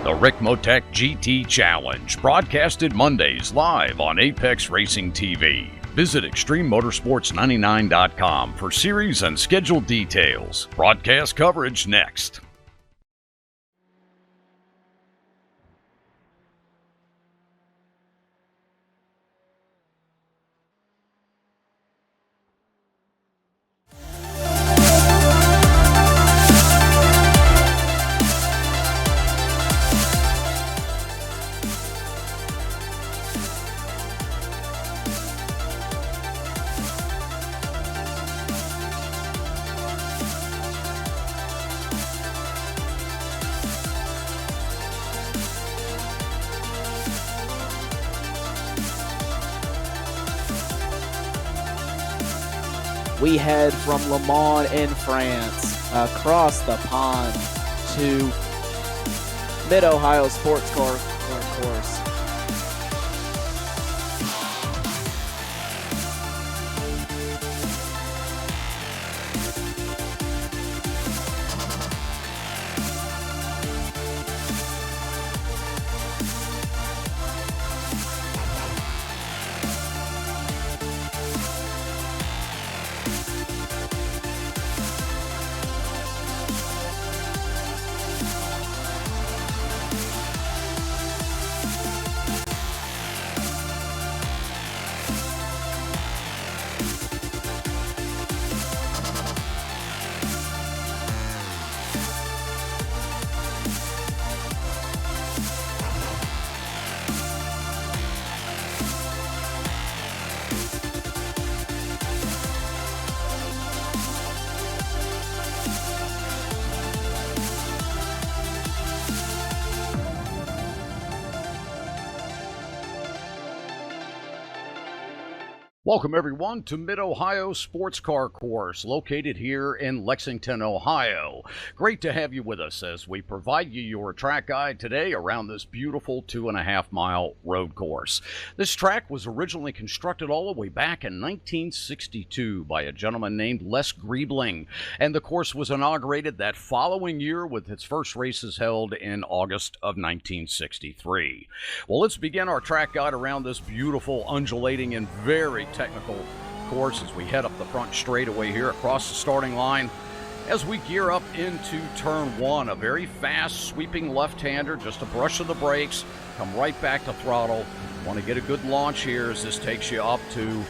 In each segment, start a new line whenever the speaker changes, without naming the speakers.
The Ricmotech GT Challenge, broadcasted Mondays live on Apex Racing TV. Visit ExtremeMotorsports99.com for series and schedule details. Broadcast coverage next.
We head from Le Mans in France across the pond to Mid-Ohio Sports Car Course.
Welcome, everyone, to Mid-Ohio Sports Car Course, located here in Lexington, Ohio. Great to have you with us as we provide you your track guide today around this beautiful 2.5-mile road course. This track was originally constructed all the way back in 1962 by a gentleman named Les Griebling, and the course was inaugurated that following year with its first races held in August of 1963. Well, let's begin our track guide around this beautiful, undulating, and very technical course as we head up the front straightaway here across the starting line. As we gear up into turn one, a very fast sweeping left-hander, just a brush of the brakes, come right back to throttle. Want to get a good launch here as this takes you up to the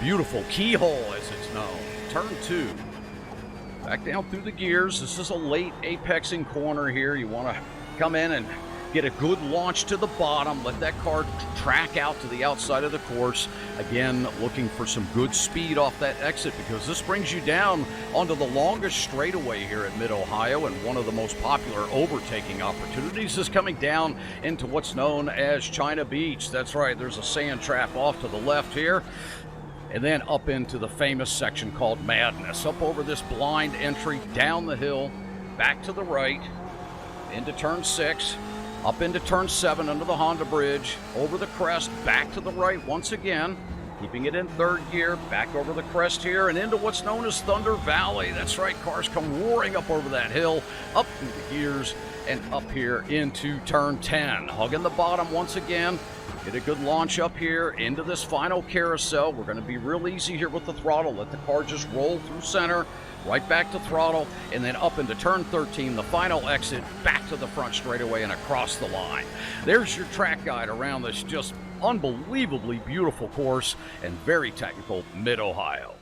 beautiful keyhole, as it's known. Turn two. Back down through the gears. This is a late apexing corner here. You want to come in and get a good launch to the bottom, let that car track out to the outside of the course. Again, looking for some good speed off that exit because this brings you down onto the longest straightaway here at Mid-Ohio, and one of the most popular overtaking opportunities is coming down into what's known as China Beach. That's right, there's a sand trap off to the left here, and then up into the famous section called Madness. Up over this blind entry, down the hill, back to the right, into turn 6, up into turn 7 under the Honda Bridge, over the crest, back to the right once again, keeping it in third gear, back over the crest here, and into what's known as Thunder Valley. That's right, cars come roaring up over that hill, up through the gears, and up here into turn 10. Hugging the bottom once again, get a good launch up here into this final carousel. We're going to be real easy here with the throttle. Let the car just roll through center, right back to throttle, and then up into turn 13, the final exit, back to the front straightaway and across the line. There's your track guide around this just unbelievably beautiful course and very technical Mid-Ohio.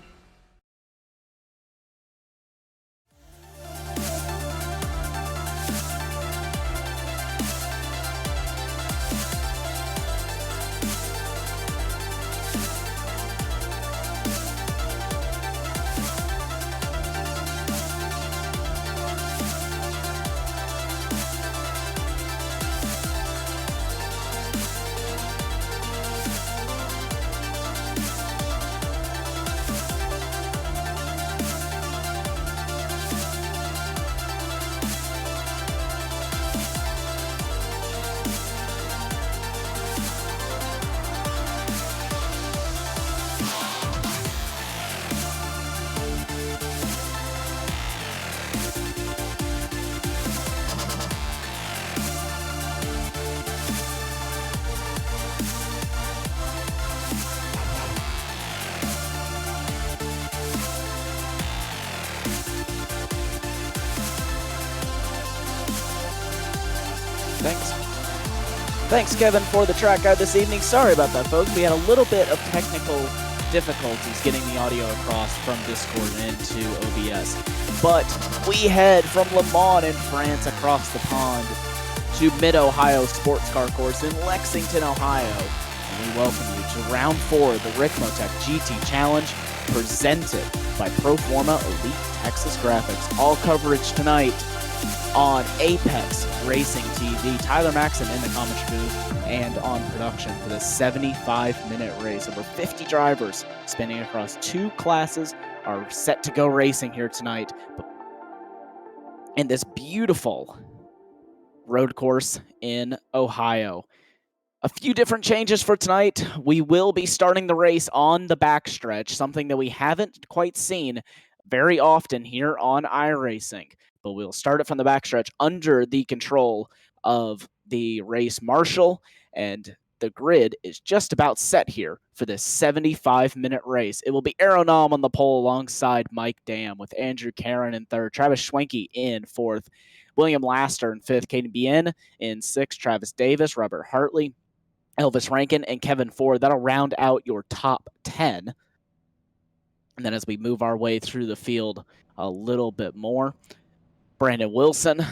Thanks, Kevin, for the track guide this evening. Sorry about that, folks. We had a little bit of technical difficulties getting the audio across from Discord into OBS. But we head from Le Mans in France across the pond to Mid-Ohio Sports Car Course in Lexington, Ohio. And we welcome you to round 4 of the Ricmotech GT Challenge, presented by Proforma Elite Texas Graphics. All coverage tonight on Apex Racing TV. Tyler Maxon in the commentary booth and on production for this 75-minute race. Over 50 drivers spanning across 2 classes are set to go racing here tonight in this beautiful road course in Ohio. A few different changes for tonight. We will be starting the race on the backstretch, something that we haven't quite seen very often here on iRacing. But we'll start it from the backstretch under the control of the race marshal, and the grid is just about set here for this 75-minute race. It will be Aeronom on the pole alongside Mike Dam, with Andrew Caron in third, Travis Schwenke in fourth, William Laster in fifth, Caden Bien in sixth, Travis Davis, Robert Hartley, Elvis Rankin, and Kevin Ford. That'll round out your top 10. And then as we move our way through the field a little bit more, Brandon Wilson,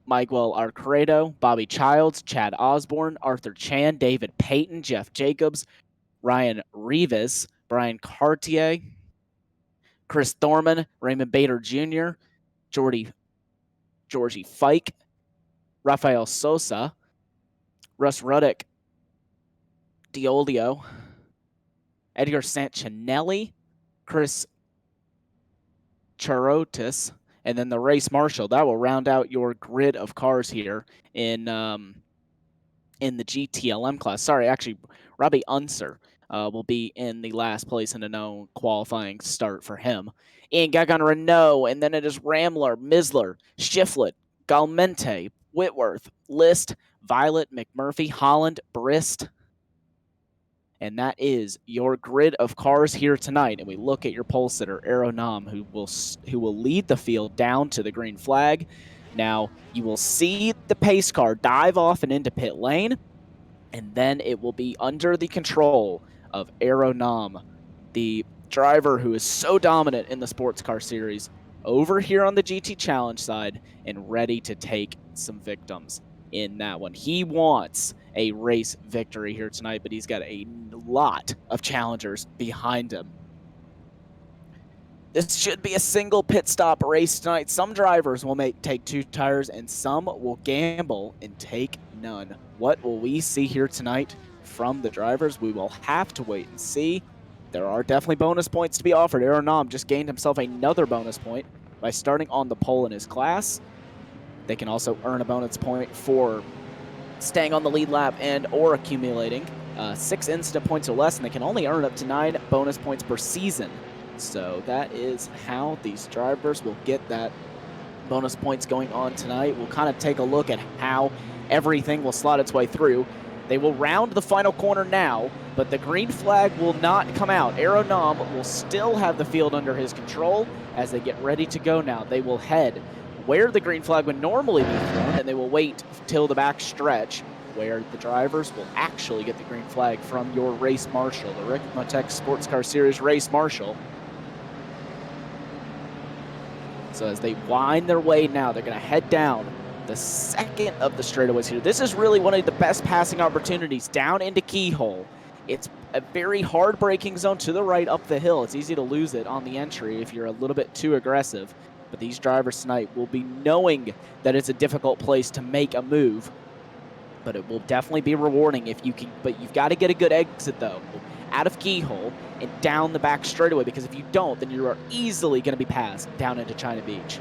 Miguel Arcredo, Bobby Childs, Chad Osborne, Arthur Chan, David Payton, Jeff Jacobs, Ryan Rivas, Brian Cartier, Chris Thorman, Raymond Bader Jr., Georgie Fike, Rafael Sosa, Russ Ruddick, Diolio, Edgar Santinelli, Chris Charotis, and then the race marshal. That will round out your grid of cars here in the GTLM class. Sorry, actually, Robbie Unser will be in the last place in a known qualifying start for him. Ian Gagan Renault, and then it is Ramler, Misler, Shiflett, Galmente, Whitworth, List, Violet, McMurphy, Holland, Brist. And that is your grid of cars here tonight. And we look at your pole sitter, Aeronom, who will lead the field down to the green flag. Now, you will see the pace car dive off and into pit lane, and then it will be under the control of Aeronom, the driver who is so dominant in the sports car series, over here on the GT Challenge side and ready to take some victims in that one. He wants a race victory here tonight, but he's got a lot of challengers behind him. This should be a single pit stop race tonight. Some drivers will take 2 tires, and some will gamble and take none. What will we see here tonight from the drivers? We will have to wait and see. There are definitely bonus points to be offered. Aeronom just gained himself another bonus point by starting on the pole in his class. They can also earn a bonus point for staying on the lead lap and or accumulating 6 incident points or less, and they can only earn up to 9 bonus points per season. So that is how these drivers will get that bonus points going on tonight. We'll kind of take a look at how everything will slot its way through. They will round the final corner now, but the green flag will not come out. Aeronom will still have the field under his control as they get ready to go now. They will head where the green flag would normally be thrown, and they will wait till the back stretch where the drivers will actually get the green flag from your race marshal, the Ricmotech Sports Car Series race marshal. So as they wind their way now, they're going to head down the second of the straightaways here. This is really one of the best passing opportunities down into Keyhole. It's a very hard braking zone to the right up the hill. It's easy to lose it on the entry if you're a little bit too aggressive. But these drivers tonight will be knowing that it's a difficult place to make a move. But it will definitely be rewarding if you can. But you've got to get a good exit, though, out of Keyhole and down the back straightaway, because if you don't, then you are easily going to be passed down into China Beach.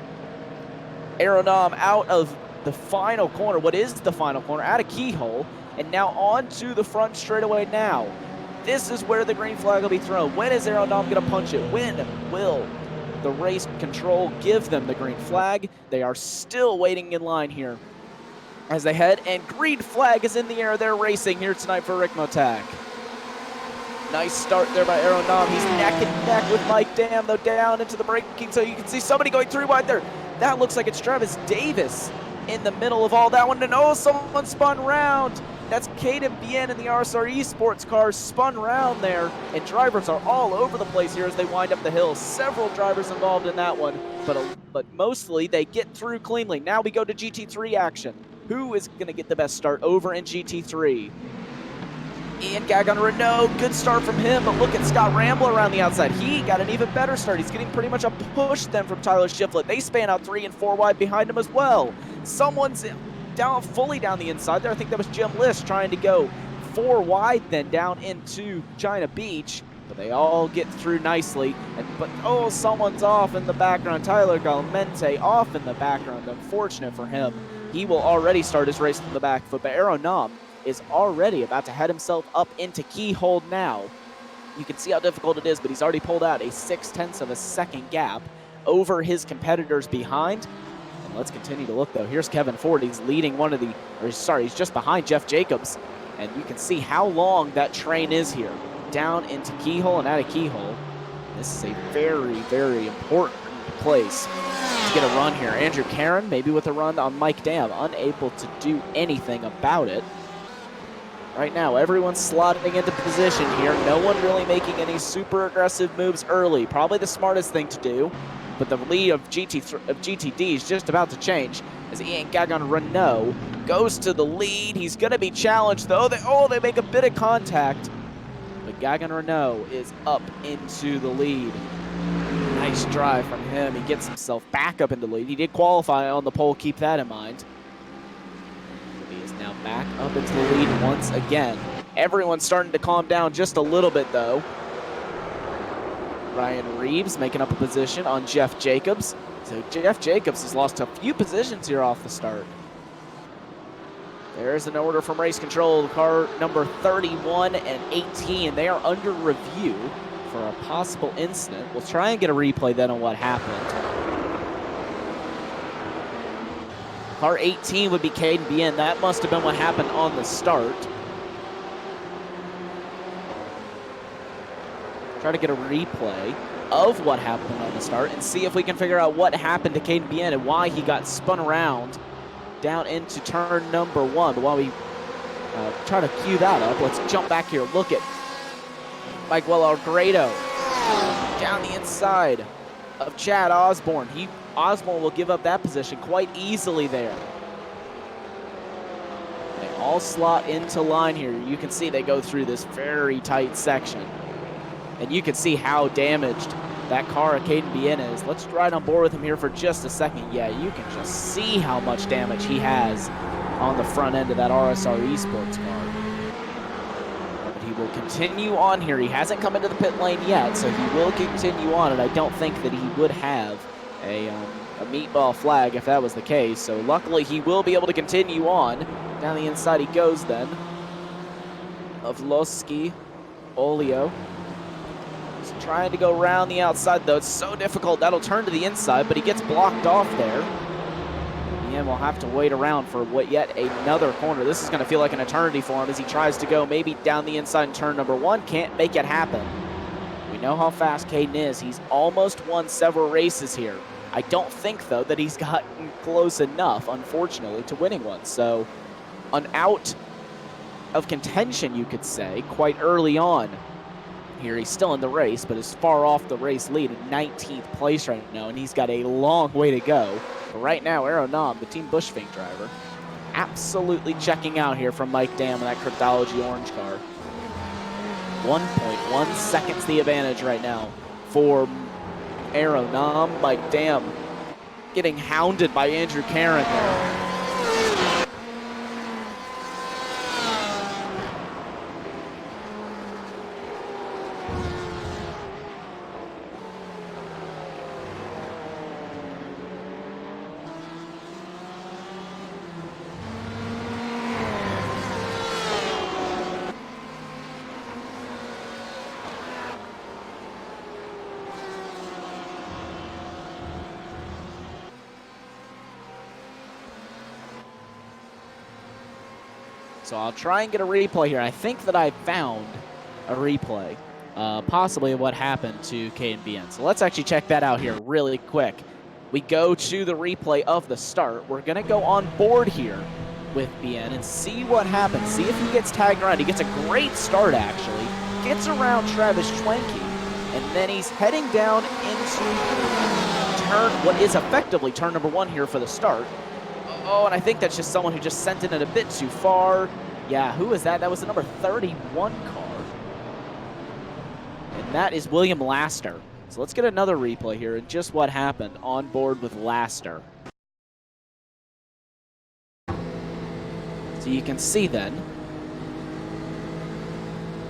Aeronom out of the final corner. What is the final corner? Out of Keyhole, and now on to the front straightaway now. This is where the green flag will be thrown. When is Aeronom going to punch it? When will the race control give them the green flag? They are still waiting in line here as they head, and green flag is in the air. They're racing here tonight for Ricmotech. Nice start there by Aeronom. He's neck and neck with Mike Dam, though, down into the braking, so you can see somebody going through wide there. That looks like it's Travis Davis in the middle of all that one. And oh, someone spun round. That's Caden Bien in the RSR Sports Car spun round there. And drivers are all over the place here as they wind up the hill. Several drivers involved in that one, but mostly they get through cleanly. Now we go to GT3 action. Who is going to get the best start over in GT3? Ian Gagon Renault, good start from him, but look at Scott Ramble around the outside. He got an even better start. He's getting pretty much a push then from Tyler Shiflett. They span out 3 and 4 wide behind him as well. Someone's fully down the inside there. I think that was Jim List trying to go 4 wide then down into China Beach, but they all get through nicely. But oh, someone's off in the background. Tyler Galmente off in the background. Unfortunate for him. He will already start his race from the back foot, but Aeronam is already about to head himself up into Keyhole now. You can see how difficult it is, but he's already pulled out a 0.6 of a second gap over his competitors behind. And let's continue to look, though. Here's Kevin Ford. He's leading he's just behind Jeff Jacobs. And you can see how long that train is here. Down into Keyhole and out of Keyhole. This is a very, very important place to get a run here. Andrew Karen, maybe with a run on Mike Dam, unable to do anything about it. Right now, everyone's slotting into position here. No one really making any super aggressive moves early. Probably the smartest thing to do. But the lead of GTD is just about to change as Ian Gagon Renault goes to the lead. He's going to be challenged, though. They make a bit of contact. But Gagon Renault is up into the lead. Nice drive from him. He gets himself back up into the lead. He did qualify on the pole. Keep that in mind. Now back up into the lead once again. Everyone's starting to calm down just a little bit, though. Ryan Reeves making up a position on Jeff Jacobs. So Jeff Jacobs has lost a few positions here off the start. There's an order from race control. Car number 31 and 18. They are under review for a possible incident. We'll try and get a replay then on what happened. Car 18 would be Caden Bien. That must have been what happened on the start. Try to get a replay of what happened on the start and see if we can figure out what happened to Caden Bien and why he got spun around down into turn number 1. But while we try to cue that up, let's jump back here. Look at Miguel Algredo down the inside of Chad Osborne. Osborne will give up that position quite easily there. They all slot into line here. You can see they go through this very tight section. And you can see how damaged that car of Caden Bien is. Let's ride on board with him here for just a second. Yeah, you can just see how much damage he has on the front end of that RSR Esports car. But he will continue on here. He hasn't come into the pit lane yet, so he will continue on, and I don't think that he would have a meatball flag if that was the case. So luckily he will be able to continue on. Down the inside he goes then of Loski Olio. He's trying to go around the outside, though. It's so difficult. That'll turn to the inside, but he gets blocked off there. And we'll have to wait around for yet another corner. This is going to feel like an eternity for him as he tries to go maybe down the inside in turn number 1. Can't make it happen. We know how fast Caden is. He's almost won several races here. I don't think, though, that he's gotten close enough, unfortunately, to winning one. So, an out of contention, you could say, quite early on. Here, he's still in the race, but is far off the race lead in 19th place right now, and he's got a long way to go. But right now, Aeronam, the Team Bushfink driver, absolutely checking out here from Mike Dam in that Cryptology orange car. 1.1 seconds the advantage right now for Aeronam. Mike Dam getting hounded by Andrew Karen there. So I'll try and get a replay here. I think that I found a replay, possibly of what happened to Caden Bien. So let's actually check that out here really quick. we go to the replay of the start. We're going to go on board here with Bien and see what happens. See if he gets tagged around. He gets a great start, actually. Gets around Travis Schwenke, and then he's heading down into what is effectively turn number 1 here for the start. Oh, and I think that's just someone who just sent it a bit too far. Yeah, who is that? That was the number 31 car. And that is William Laster. So let's get another replay here and just what happened on board with Laster. So you can see then,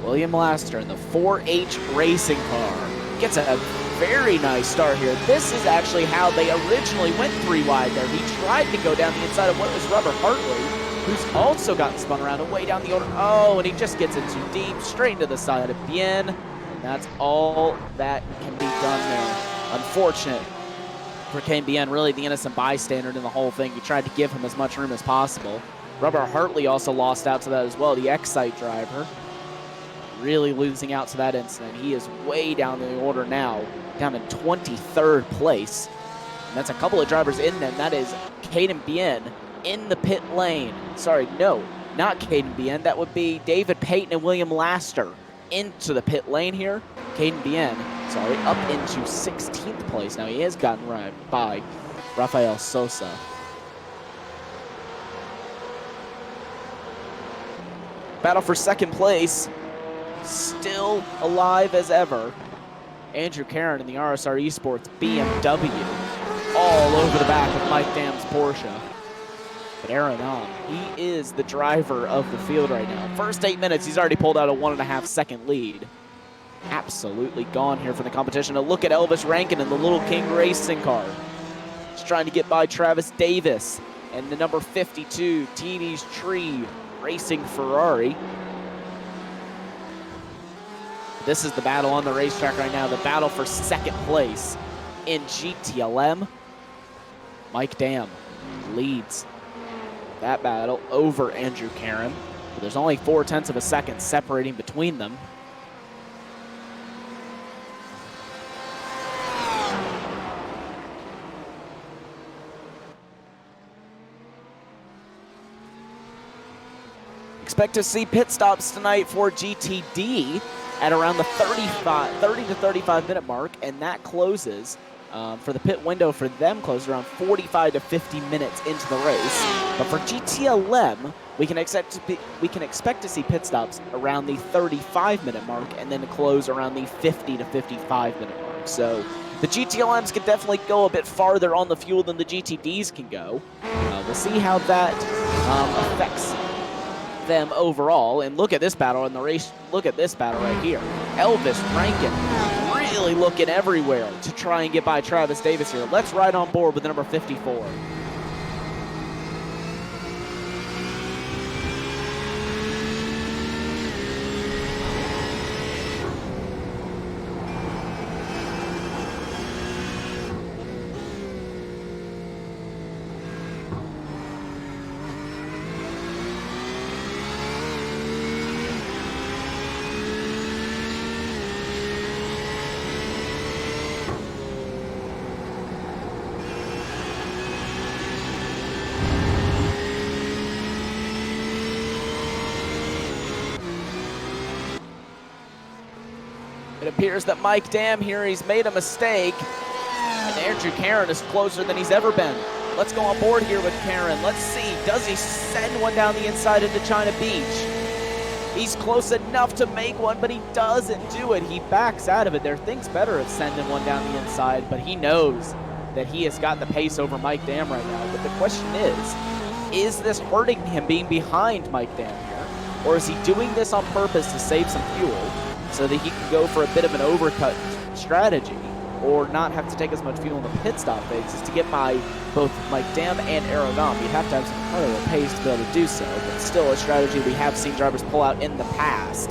William Laster in the 4H racing car gets a very nice start here. This is actually how they originally went 3 wide there. He tried to go down the inside of what was Robert Hartley, who's also gotten spun around and way down the order. Oh, and he just gets it too deep, straight into the side of Bien. And that's all that can be done there. Unfortunate for Kane Bien, really the innocent bystander in the whole thing. He tried to give him as much room as possible. Robert Hartley also lost out to that as well, the Excite driver. Really losing out to that incident. He is way down the order now, down in 23rd place. And that's a couple of drivers in them. That is Caden Bien in the pit lane. Sorry, no, not Caden Bien. That would be David Payton and William Laster into the pit lane here. Caden Bien, sorry, up into 16th place. Now he has gotten right by Rafael Sosa. Battle for second place. Still alive as ever. Andrew Caron in the RSR Esports BMW all over the back of Mike Dam's Porsche. But Aaron Om, he is the driver of the field right now. First 8 minutes, he's already pulled out a 1.5 second lead. Absolutely gone here for the competition. A look at Elvis Rankin in the Little King racing car. He's trying to get by Travis Davis and the number 52 Teenage Tree Racing Ferrari. This is the battle on the racetrack right now, the battle for second place in GTLM. Mike Dam leads that battle over Andrew Caron. But there's only 0.4 of a second separating between them. Expect to see pit stops tonight for GTD at around the 30 to 35 minute mark, and that closes for the pit window for them closes around 45 to 50 minutes into the race. But for GTLM, we can expect to see pit stops around the 35 minute mark and then close around the 50 to 55 minute mark. So the GTLMs can definitely go a bit farther on the fuel than the GTDs can go. We'll see how that affects them overall. And look at this battle in the race. Look at this battle right here. Elvis Rankin really looking everywhere to try and get by Travis Davis here. Let's ride on board with the number 54. It appears that Mike Dam here, he's made a mistake. And Andrew Caron is closer than he's ever been. Let's go on board here with Caron. Let's see, does he send one down the inside into China Beach? He's close enough to make one, but he doesn't do it. He backs out of it there. Thinks better of sending one down the inside, but he knows that he has got the pace over Mike Dam right now. But the question is this hurting him being behind Mike Dam here? Or is he doing this on purpose to save some fuel so that he can go for a bit of an overcut strategy or not have to take as much fuel in the pit stop phases to get by both Mike Dam and Aerodom? You'd have to have some incredible pace to be able to do so, but still a strategy we have seen drivers pull out in the past.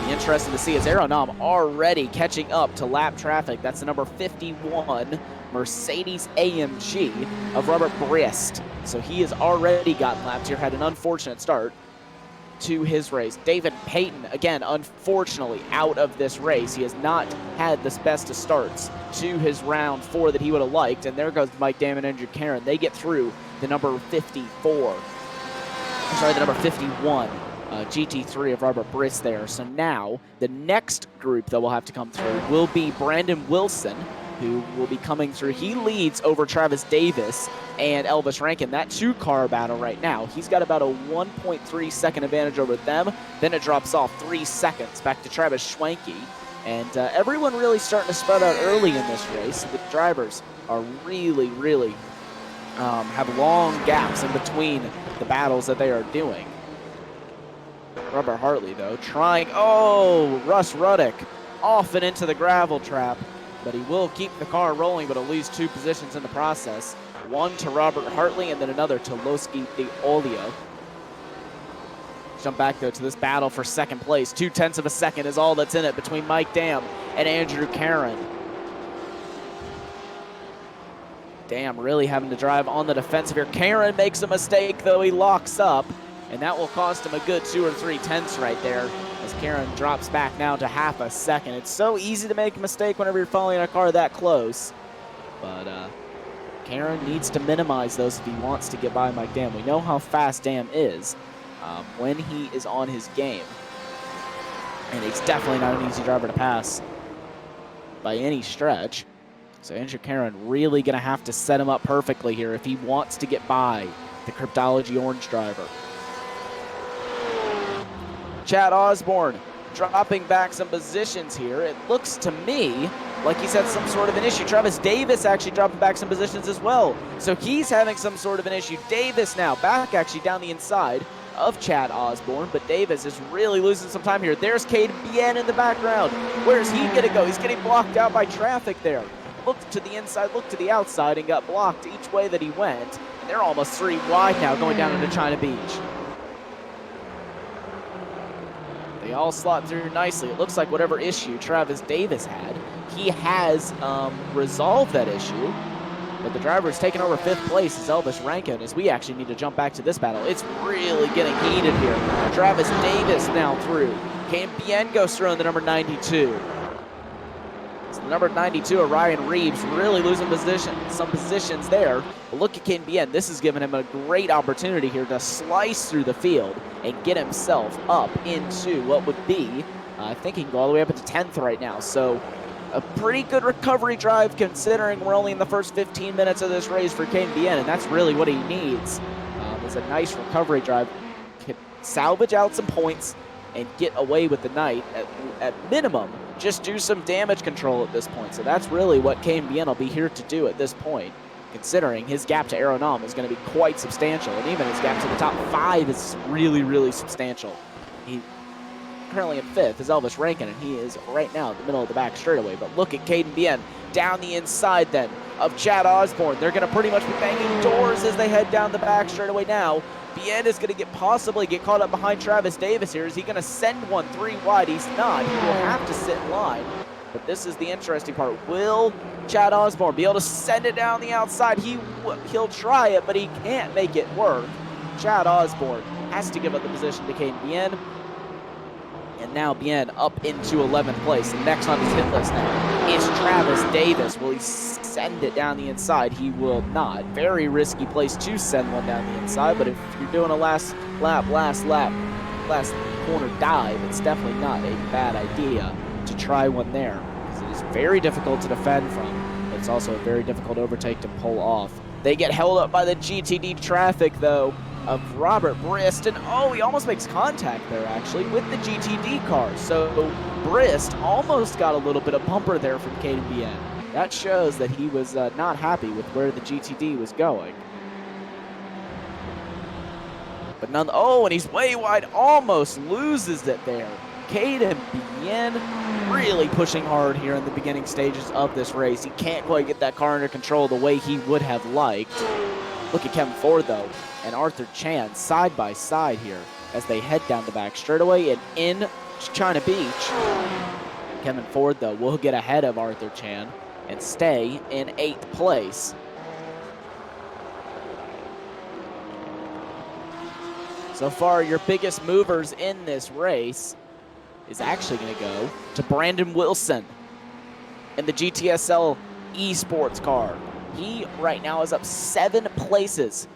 Be interesting to see as Aerodom already catching up to lap traffic. That's the number 51 Mercedes AMG of Robert Brist. So he has already gotten lapped here, had an unfortunate start to his race. David Payton, again, unfortunately, out of this race. He has not had the best of starts to his round 4 that he would have liked. And there goes Mike Dam and Andrew Karen. They get through the number 51 GT3 of Robert Briss there. So now the next group that will have to come through will be Brandon Wilson, who will be coming through. He leads over Travis Davis and Elvis Rankin. That 2-car battle right now, he's got about a 1.3 second advantage over them. Then it drops off 3 seconds back to Travis Schwenke. And everyone really starting to spread out early in this race. The drivers are really have long gaps in between the battles that they are doing. Robert Hartley, though, trying, Russ Ruddick off and into the gravel trap. But he will keep the car rolling, but he'll lose 2 positions in the process. One to Robert Hartley and then another to Loski de Olio. Jump back, though, to this battle for second place. 0.2 of a second is all that's in it between Mike Dam and Andrew Karen. Dam really having to drive on the defensive here. Karen makes a mistake, though. He locks up, and that will cost him a good 2 or 3 tenths right there, as Karen drops back now to half a second. It's so easy to make a mistake whenever you're following a car that close. But Karen needs to minimize those if he wants to get by Mike Dam. We know how fast Dam is when he is on his game. And he's definitely not an easy driver to pass by any stretch. So Andrew Karen really going to have to set him up perfectly here if he wants to get by the Cryptology Orange driver. Chad Osborne dropping back some positions here. It looks to me like he's had some sort of an issue. Travis Davis actually dropping back some positions as well. So he's having some sort of an issue. Davis now back actually down the inside of Chad Osborne, but Davis is really losing some time here. There's Cade Bien in the background. Where's he going to go? He's getting blocked out by traffic there. Looked to the inside, looked to the outside, and got blocked each way that he went. And they're almost 3 wide now going down into China Beach. They all slot through nicely. It looks like whatever issue Travis Davis had, he has resolved that issue. But the driver is taking over 5th place is Elvis Rankin, as we actually need to jump back to this battle. It's really getting heated here. Travis Davis now through. Cam Bien goes through on the number 92. So the number 92 of Ryan Reeves really losing some positions there. But look at Ken Bien. This has given him a great opportunity here to slice through the field and get himself up into what would be, I think he can go all the way up into 10th right now. So a pretty good recovery drive considering we're only in the first 15 minutes of this race for Ken Bien, and that's really what he needs. Is a nice recovery drive. Can salvage out some points and get away with the night at minimum. Just do some damage control at this point. So that's really what Ken Bien will be here to do at this point, considering his gap to Aeronom is going to be quite substantial, and even his gap to the top 5 is really substantial. He currently in 5th is Elvis Rankin, and he is right now in the middle of the back straightaway. But look at Caden Bien down the inside then of Chad Osborne. They're going to pretty much be banging doors as they head down the back straightaway now. Bien is going to possibly get caught up behind Travis Davis here. Is he going to send one 3 wide? He's not. He will have to sit in line. But this is the interesting part. Will Chad Osborne be able to send it down the outside? He'll try it, but he can't make it work. Chad Osborne has to give up the position to Caden Bien. And now Bien up into 11th place. And next on his hit list now is Travis Davis. Will he send it down the inside? He will not. Very risky place to send one down the inside. But if you're doing a last corner dive, it's definitely not a bad idea to try one there, because it is very difficult to defend from. It's also a very difficult overtake to pull off. They get held up by the GTD traffic, though, of Robert Brist, and he almost makes contact there, actually, with the GTD car. So Brist almost got a little bit of bumper there from Caden Bien. That shows that he was not happy with where the GTD was going. But and he's way wide, almost loses it there. Caden Bien really pushing hard here in the beginning stages of this race. He can't quite get that car under control the way he would have liked. Look at Kevin Ford, though, and Arthur Chan side by side here as they head down the back straightaway and in China Beach. Kevin Ford, though, will get ahead of Arthur Chan and stay in 8th place. So far, your biggest movers in this race is actually going to go to Brandon Wilson in the GTSL eSports car. He right now is up 7 places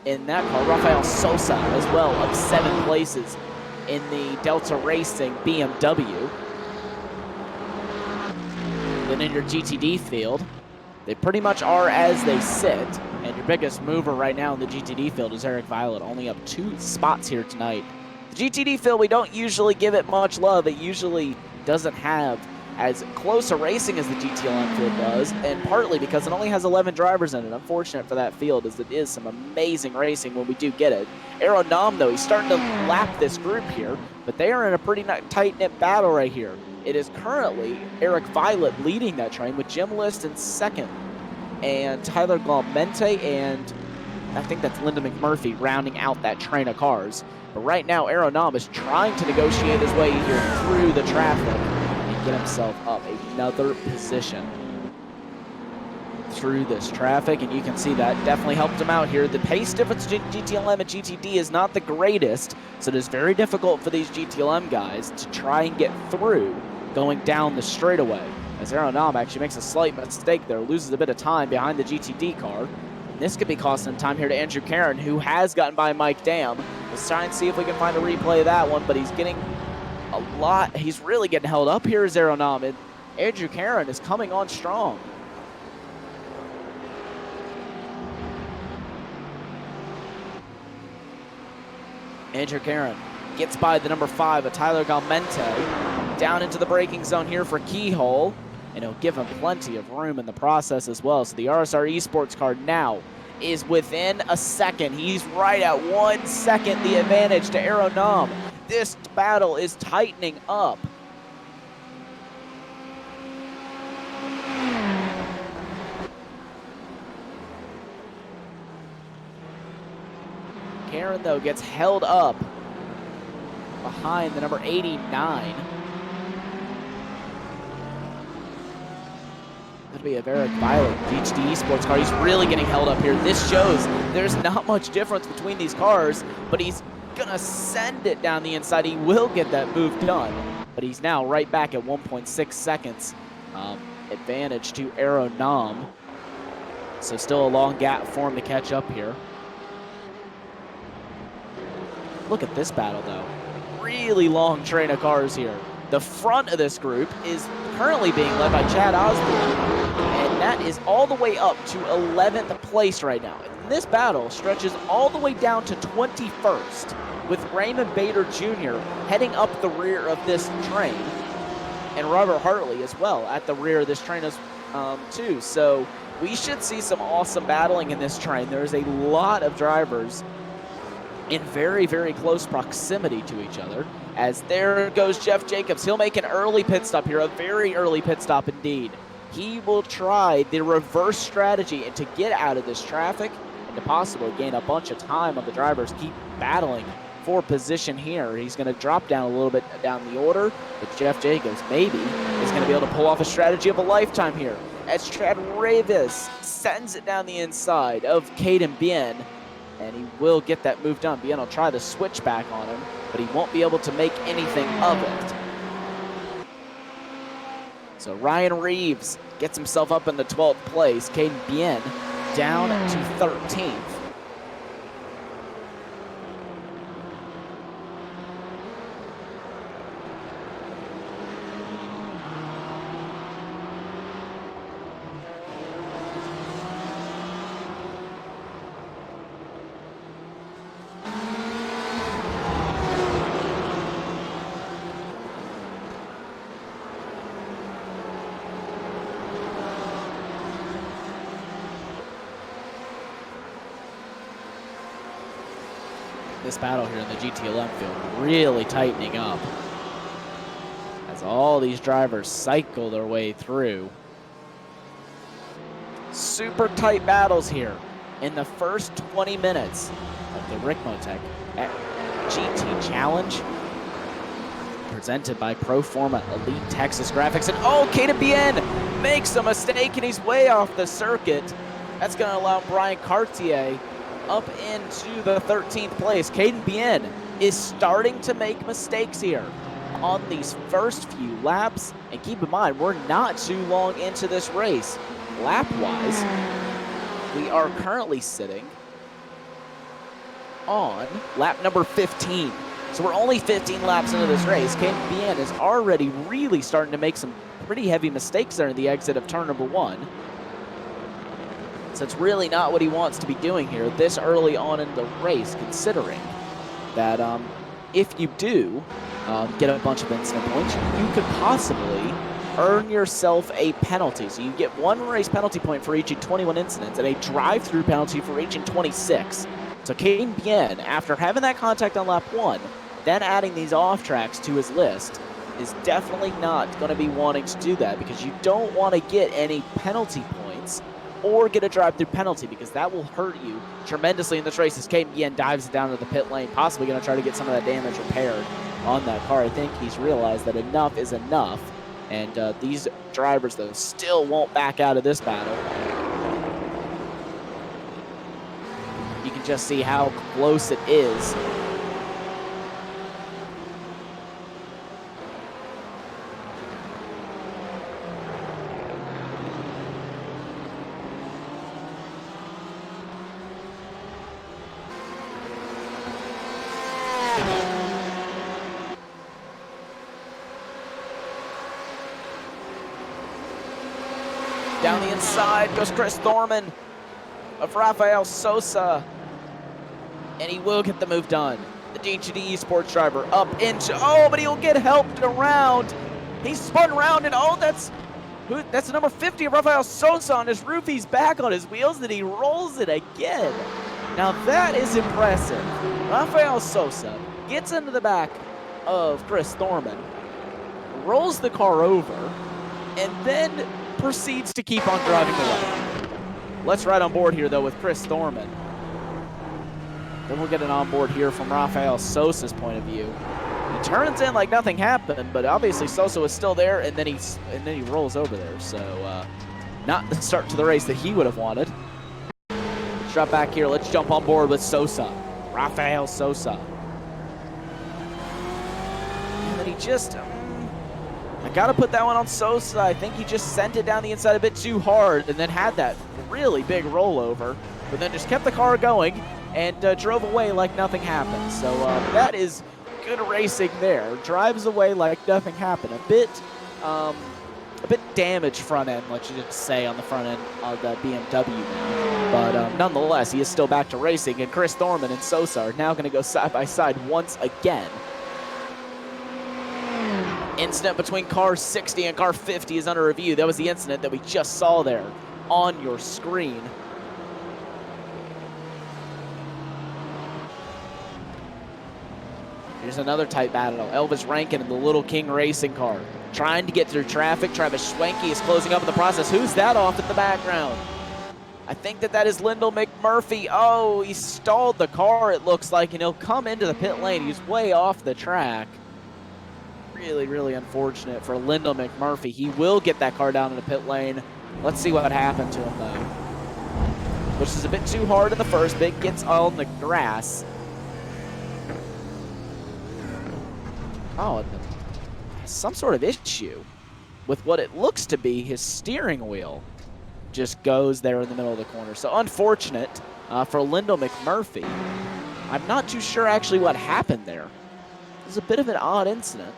in that car. Rafael Sosa as well, up 7 places in the Delta Racing BMW. Then in your GTD field, they pretty much are as they sit. And your biggest mover right now in the GTD field is Eric Violet, only up 2 spots here tonight. The GTD field, we don't usually give it much love. It usually doesn't have as close a racing as the GTLM field does, and partly because it only has 11 drivers in it. Unfortunate for that field, as it is some amazing racing when we do get it. Aeronam, though, he's starting to lap this group here, but they are in a pretty tight-knit battle right here. It is currently Eric Violet leading that train with Jim List in second, and Tyler Galmente and I think that's Linda McMurphy rounding out that train of cars. But right now, Aeronam is trying to negotiate his way here through the traffic and get himself up another position through this traffic, and you can see that definitely helped him out here. The pace difference between GTLM and GTD is not the greatest, so it is very difficult for these GTLM guys to try and get through going down the straightaway. As Aeronam actually makes a slight mistake there, loses a bit of time behind the GTD car. And this could be costing him time here to Andrew Karen, who has gotten by Mike Dam. Let's try and see if we can find a replay of that one, but he's getting a lot. He's really getting held up here as Aeronam, and Andrew Karen is coming on strong. Andrew Karen gets by the number 5 of Tyler Galmente down into the braking zone here for Keyhole, and it'll give him plenty of room in the process as well. So the RSR Esports car now is within a second. He's right at 1 second the advantage to Aeronam. This battle is tightening up. Karen, though, gets held up behind the number 89. That'll be a Eric Violet GTD Esports car. He's really getting held up here. This shows there's not much difference between these cars, but he's gonna send it down the inside. He will get that move done, but he's now right back at 1.6 seconds advantage to Aeronam. So still a long gap for him to catch up here. Look at this battle, though. Really long train of cars here. The front of this group is currently being led by Chad Osborne, and that is all the way up to 11th place right now. And this battle stretches all the way down to 21st, with Raymond Bader Jr. heading up the rear of this train, and Robert Hartley as well at the rear of this train as too. So we should see some awesome battling in this train. There's a lot of drivers in very, very close proximity to each other. As there goes Jeff Jacobs. He'll make an early pit stop here, a very early pit stop indeed. He will try the reverse strategy and to get out of this traffic and to possibly gain a bunch of time on the drivers. Keep battling for position here. He's going to drop down a little bit down the order, but Jeff Jacobs maybe is going to be able to pull off a strategy of a lifetime here as Chad Ravis sends it down the inside of Caden Bien, and he will get that move done. Bien will try the switchback on him, but he won't be able to make anything of it. So Ryan Reeves gets himself up in the 12th place. Caden Bien down to 13th. This battle here in the GTLM field really tightening up as all these drivers cycle their way through. Super tight battles here in the first 20 minutes of the Ricmotech GT Challenge, presented by Proforma Elite Texas Graphics. And oh, Caden Bien makes a mistake and he's way off the circuit. That's going to allow Brian Cartier up into the 13th place. Caden Bien is starting to make mistakes here on these first few laps. And keep in mind, we're not too long into this race. Lap-wise, we are currently sitting on lap number 15. So we're only 15 laps into this race. Caden Bien is already really starting to make some pretty heavy mistakes there in the exit of turn number 1. So it's really not what he wants to be doing here this early on in the race, considering that if you do get a bunch of incident points, you could possibly earn yourself a penalty. So you get 1 race penalty point for reaching 21 incidents and a drive-through penalty for reaching 26. So Caden Bien, after having that contact on lap 1, then adding these off tracks to his list, is definitely not going to be wanting to do that, because you don't want to get any penalty points or get a drive-through penalty, because that will hurt you tremendously in this race as Caden Bien dives down to the pit lane, possibly going to try to get some of that damage repaired on that car. I think he's realized that enough is enough, and these drivers, though, still won't back out of this battle. You can just see how close it is. Down the inside goes Chris Thorman of Rafael Sosa, and he will get the move done. The DGD Esports driver up into, but he'll get helped around. He's spun around, and that's the number 50 of Rafael Sosa on his roof. He's back on his wheels, and he rolls it again. Now that is impressive. Rafael Sosa gets into the back of Chris Thorman, rolls the car over, and then proceeds to keep on driving away. Let's ride on board here, though, with Chris Thorman. Then we'll get an onboard here from Rafael Sosa's point of view. He turns in like nothing happened, but obviously Sosa was still there, and then he rolls over there. So not the start to the race that he would have wanted. Let's drop back here. Let's jump on board with Sosa. Rafael Sosa. And then he just... I got to put that one on Sosa. I think he just sent it down the inside a bit too hard and then had that really big rollover, but then just kept the car going and drove away like nothing happened. So that is good racing there. Drives away like nothing happened. A bit damaged front end, let's just say, on the front end of the BMW now. But nonetheless, he is still back to racing, and Chris Thorman and Sosa are now going to go side by side once again. Incident between car 60 and car 50 is under review. That was the incident that we just saw there on your screen. Here's another tight battle. Elvis Rankin in the Little King racing car, trying to get through traffic. Travis Schwenke is closing up in the process. Who's that off in the background? I think that is Lyndall McMurphy. Oh, he stalled the car, it looks like, and he'll come into the pit lane. He's way off the track. Really, really unfortunate for Lyndall McMurphy. He will get that car down in the pit lane. Let's see what happened to him, though. Which is a bit too hard in the first bit. Gets on the grass. Oh, some sort of issue with what it looks to be his steering wheel. Just goes there in the middle of the corner. So unfortunate for Lyndall McMurphy. I'm not too sure actually what happened there. It was a bit of an odd incident.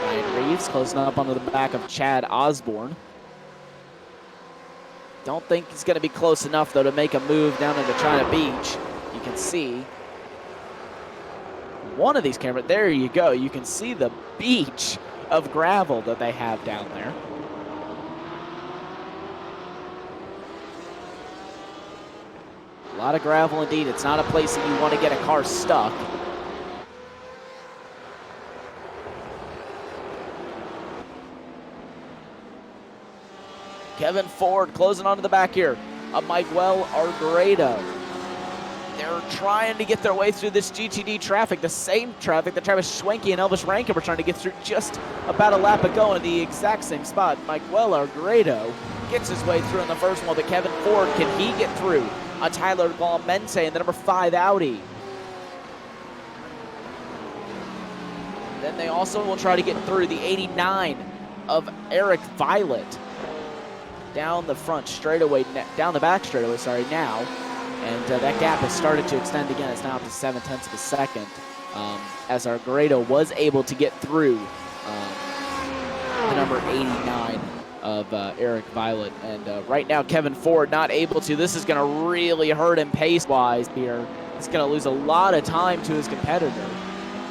Ryan Reeves closing up onto the back of Chad Osborne. Don't think he's going to be close enough, though, to make a move down into China Beach. You can see one of these cameras. There you go. You can see the beach of gravel that they have down there. A lot of gravel indeed. It's not a place that you want to get a car stuck. Kevin Ford closing onto the back here of Miguel Arguedo. They're trying to get their way through this GTD traffic, the same traffic that Travis Schwenke and Elvis Rankin were trying to get through just about a lap ago in the exact same spot. Miguel Arguedo gets his way through in the first one, but Kevin Ford, can he get through on Tyler Galmente and the number 5 Audi? Then they also will try to get through the 89 of Eric Violet down the front straightaway, down the back straightaway, sorry, now. And that gap has started to extend again. It's now up to 0.7 of a second as Arguedo was able to get through the number 89 of Eric Violet. And right now, Kevin Ford not able to. This is going to really hurt him pace-wise here. He's going to lose a lot of time to his competitor.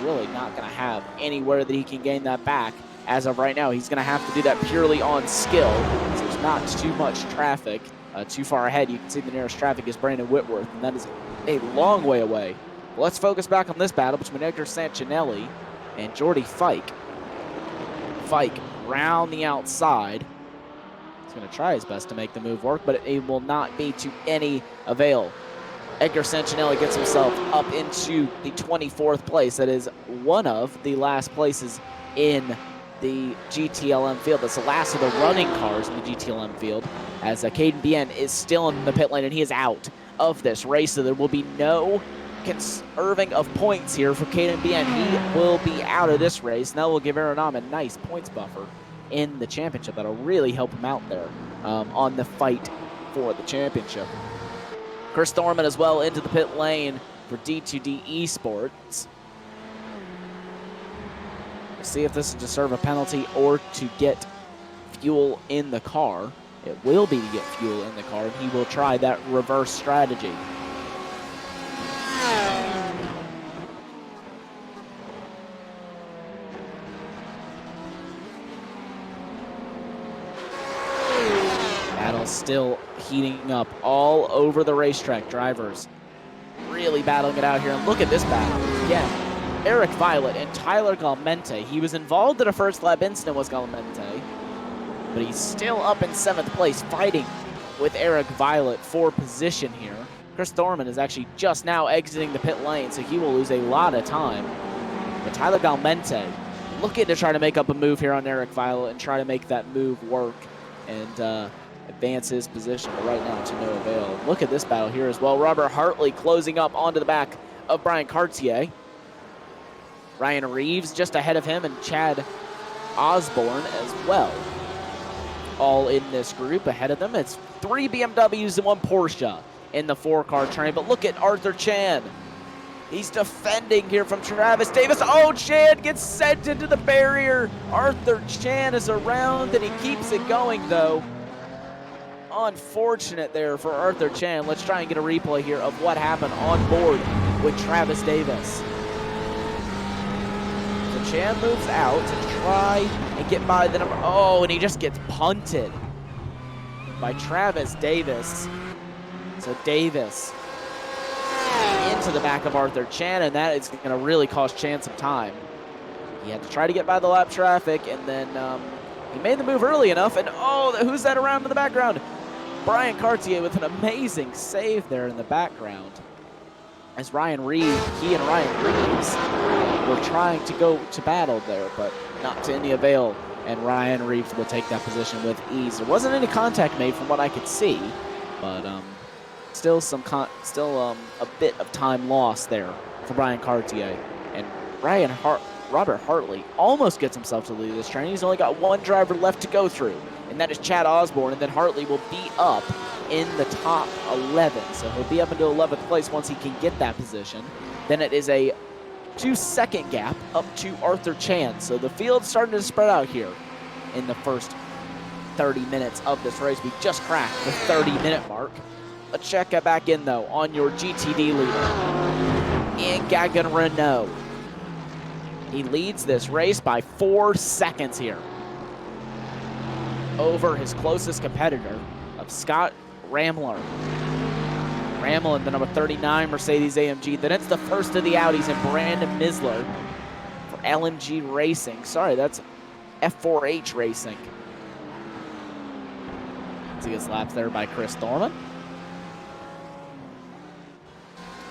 Really not going to have anywhere that he can gain that back. As of right now, he's going to have to do that purely on skill. So there's not too much traffic too far ahead. You can see the nearest traffic is Brandon Whitworth, and that is a long way away. Well, let's focus back on this battle between Edgar Santinelli and Jordy Fike. Fike round the outside. He's going to try his best to make the move work, but it will not be to any avail. Edgar Santinelli gets himself up into the 24th place. That is one of the last places in the GTLM field. That's the last of the running cars in the GTLM field, as Caden Bien is still in the pit lane and he is out of this race. So there will be no conserving of points here for Caden Bien. He will be out of this race, and that will give Aeronam a nice points buffer in the championship. That'll really help him out there on the fight for the championship. Chris Thorman as well into the pit lane for D2D Esports. We'll see if this is to serve a penalty or to get fuel in the car. It will be to get fuel in the car, and he will try that reverse strategy. Battle's still heating up all over the racetrack. Drivers really battling it out here, and look at this battle. Again, Eric Violet and Tyler Galmente. He was involved in a first lap incident with Galmente, but he's still up in 7th place fighting with Eric Violet for position here. Chris Thorman is actually just now exiting the pit lane, so he will lose a lot of time. But Tyler Galmente looking to try to make up a move here on Eric Violet and try to make that move work and advance his position, but right now to no avail. Look at this battle here as well. Robert Hartley closing up onto the back of Brian Cartier. Ryan Reeves just ahead of him, and Chad Osborne as well. All in this group ahead of them. It's 3 BMWs and 1 Porsche in the 4-car train. But look at Arthur Chan. He's defending here from Travis Davis. Oh, Chan gets sent into the barrier. Arthur Chan is around, and he keeps it going, though. Unfortunate there for Arthur Chan. Let's try and get a replay here of what happened on board with Travis Davis. So Chan moves out to try and get by the number. Oh, and he just gets punted by Travis Davis. So Davis into the back of Arthur Chan, and that is going to really cost Chan some time. He had to try to get by the lap traffic, and then he made the move early enough, and oh, who's that around in the background? Brian Cartier with an amazing save there in the background. As Ryan Reeves, he and Ryan Reeves were trying to go to battle there, but not to any avail, and Ryan Reeves will take that position with ease. There wasn't any contact made from what I could see, but still a bit of time lost there for Brian Cartier. And Robert Hartley almost gets himself to lead this train. He's only got 1 driver left to go through, and that is Chad Osborne, and then Hartley will be up in the top 11. So he'll be up into 11th place once he can get that position. Then it is a 2-second gap up to Arthur Chan. So the field's starting to spread out here in the first 30 minutes of this race. We just cracked the 30-minute mark. Let's check it back in, though, on your GTD leader in Gagan Renault. He leads this race by 4 seconds here over his closest competitor of Scott Ramler. Ramlin, the number 39 Mercedes-AMG. Then it's the first of the Audis, and Brandon Misler for LMG Racing. Sorry, that's F4H Racing. He gets lapped there by Chris Thorman.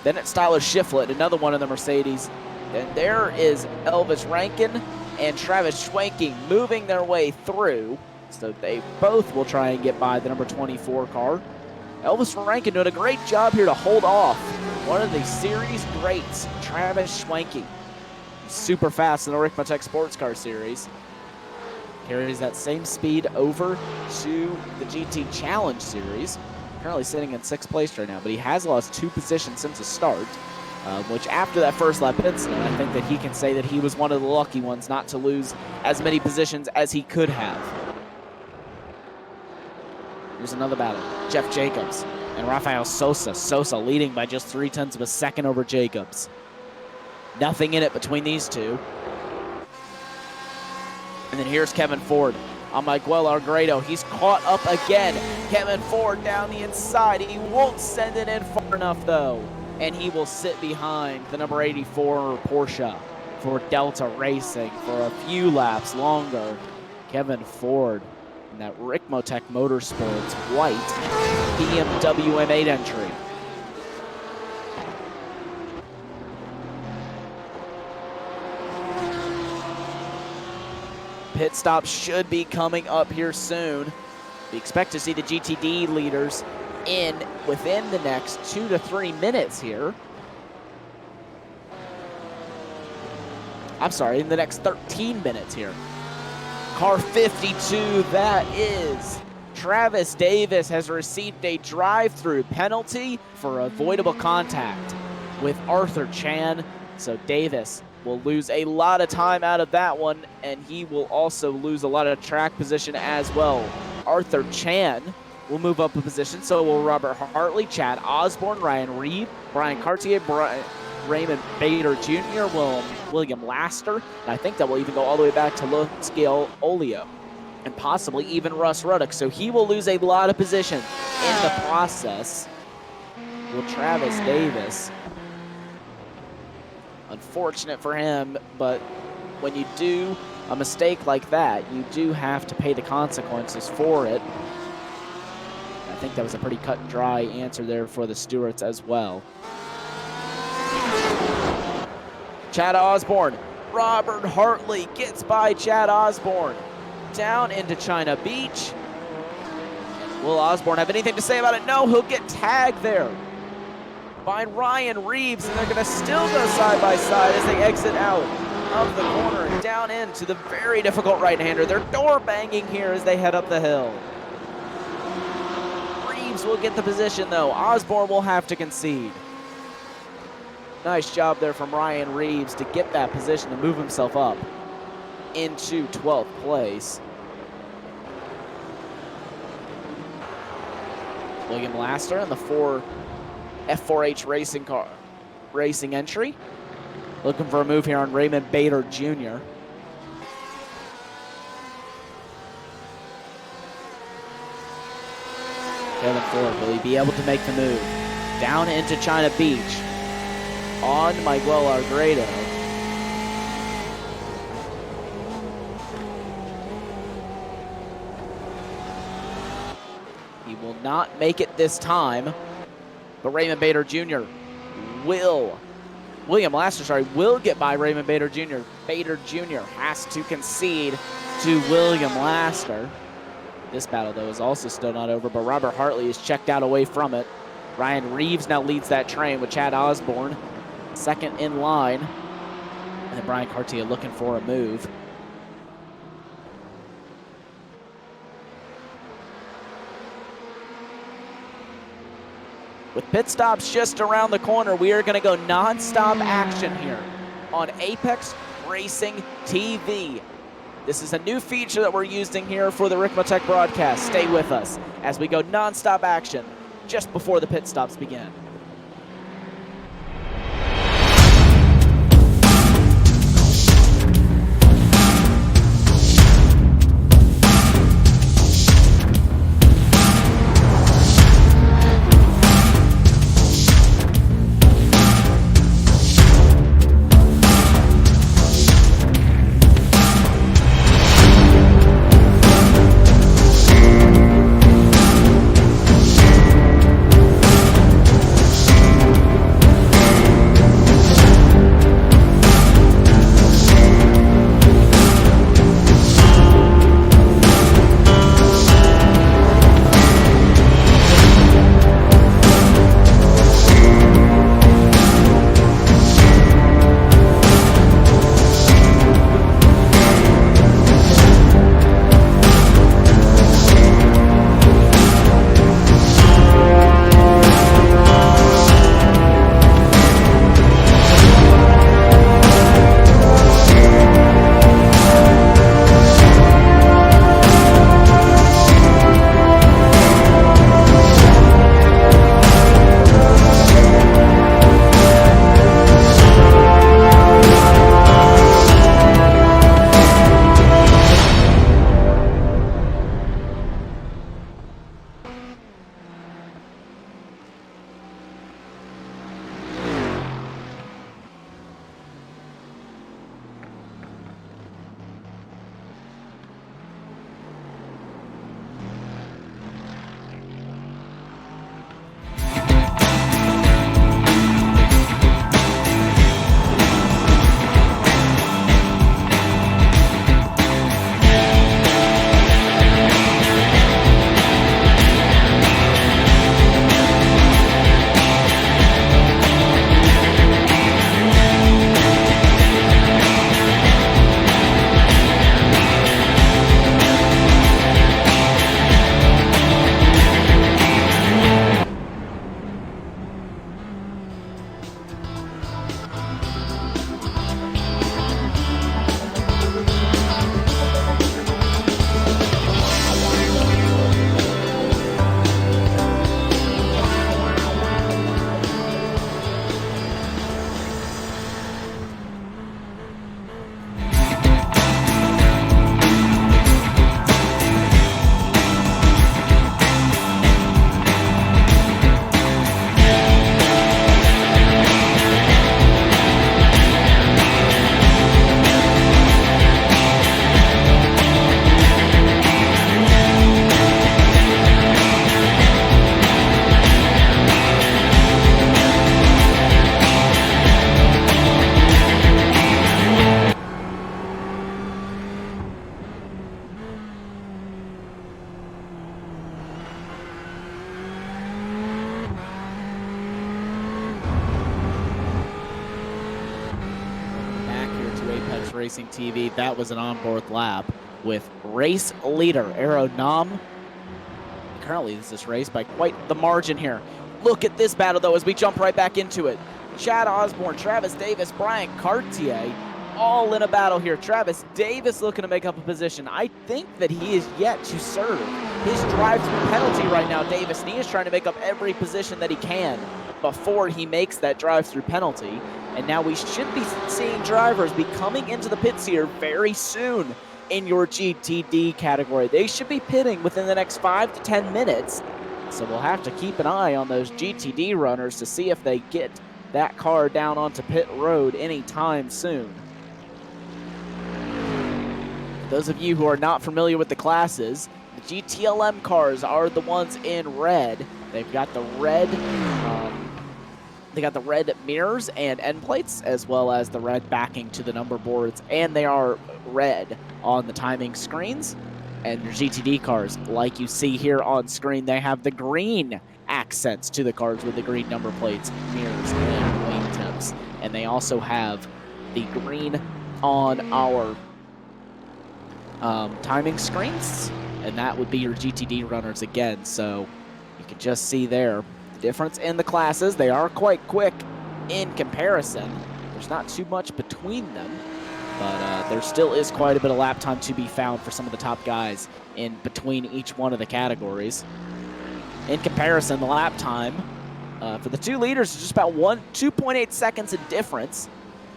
Then it's Tyler Shiflett, another one of the Mercedes. And there is Elvis Rankin and Travis Schwenking moving their way through. So they both will try and get by the number 24 car. Elvis Rankin doing a great job here to hold off one of the series greats, Travis Schwenke. Super fast in the Ricmotech Sports Car Series. Carries that same speed over to the GT Challenge Series. Currently sitting in 6th place right now, but he has lost 2 positions since the start, which after that first lap incident, I think that he can say that he was one of the lucky ones not to lose as many positions as he could have. Here's another battle. Jeff Jacobs and Rafael Sosa. Sosa leading by just 0.3 of a second over Jacobs. Nothing in it between these two. And then here's Kevin Ford on Miguel Arguedo. He's caught up again. Kevin Ford down the inside. He won't send it in far enough, though. And he will sit behind the number 84 Porsche for Delta Racing for a few laps longer. Kevin Ford in that Ricmotech Motorsports white BMW M8 entry. Pit stop should be coming up here soon. We expect to see the GTD leaders within the next 2 to 3 minutes here. I'm sorry, in the next 13 minutes here. Car 52, that is Travis Davis, has received a drive-through penalty for avoidable contact with Arthur Chan. So Davis will lose a lot of time out of that one, and he will also lose a lot of track position as well. Arthur Chan will move up a position, so will Robert Hartley, Chad Osborne, Ryan Reed, Brian Cartier, Raymond Bader Jr., William Laster, and I think that will even go all the way back to Lutskiel Olio, and possibly even Russ Ruddock. So he will lose a lot of position in the process. Will Travis Davis. Unfortunate for him, but when you do a mistake like that, you do have to pay the consequences for it. I think that was a pretty cut and dry answer there for the Stewarts as well. Chad Osborne, Robert Hartley gets by Chad Osborne down into China Beach. Will Osborne have anything to say about it? No, he'll get tagged there by Ryan Reeves, and they're going to still go side by side as they exit out of the corner and down into the very difficult right-hander. They're door banging here as they head up the hill. Reeves will get the position though. Osborne will have to concede. Nice job there from Ryan Reeves to get that position to move himself up into 12th place. William Laster in the F4H racing entry. Looking for a move here on Raymond Bader Jr. Kevin Ford, will he be able to make the move? Down into China Beach on Miguel Arguedo. He will not make it this time, but Raymond Bader Jr. William Laster, will get by Raymond Bader Jr. Bader Jr. has to concede to William Laster. This battle, though, is also still not over, but Robert Hartley is checked out away from it. Ryan Reeves now leads that train with Chad Osborne second in line. And then Brian Cartier looking for a move. With pit stops just around the corner, we are going to go non-stop action here on Apex Racing TV. This is a new feature that we're using here for the Ricmotech broadcast. Stay with us as we go non-stop action just before the pit stops begin. Racing TV. That was an onboard lap with race leader Aero Nam. Currently leads this race by quite the margin here. Look at this battle, though, as we jump right back into it. Chad Osborne, Travis Davis, Brian Cartier, all in a battle here. Travis Davis looking to make up a position. I think that he is yet to serve his drive-through penalty right now, Davis, and he is trying to make up every position that he can before he makes that drive-through penalty. And now we should be seeing drivers be coming into the pits here very soon in your GTD category. They should be pitting within the next 5 to 10 minutes. So we'll have to keep an eye on those GTD runners to see if they get that car down onto pit road anytime soon. For those of you who are not familiar with the classes, the GTLM cars are the ones in red. They've got the red mirrors and end plates, as well as the red backing to the number boards, and they are red on the timing screens. And your GTD cars, like you see here on screen, they have the green accents to the cars with the green number plates, mirrors, and wingtips. And they also have the green on our timing screens, and that would be your GTD runners again. So you can just see there the difference in the classes. They are quite quick in comparison. There's not too much between them, but there still is quite a bit of lap time to be found for some of the top guys in between each one of the categories. In comparison, the lap time for the 2 leaders is just about 2.8 seconds in difference.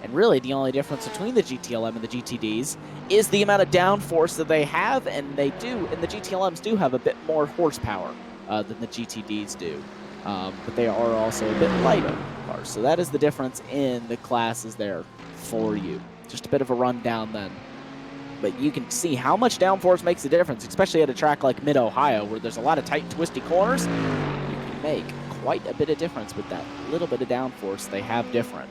And really, the only difference between the GTLM and the GTDs is the amount of downforce that they have, and the GTLMs do have a bit more horsepower than the GTDs do. But they are also a bit lighter cars. So that is the difference in the classes there for you. Just a bit of a rundown then. But you can see how much downforce makes a difference, especially at a track like Mid-Ohio, where there's a lot of tight, twisty corners. You can make quite a bit of difference with that little bit of downforce they have different.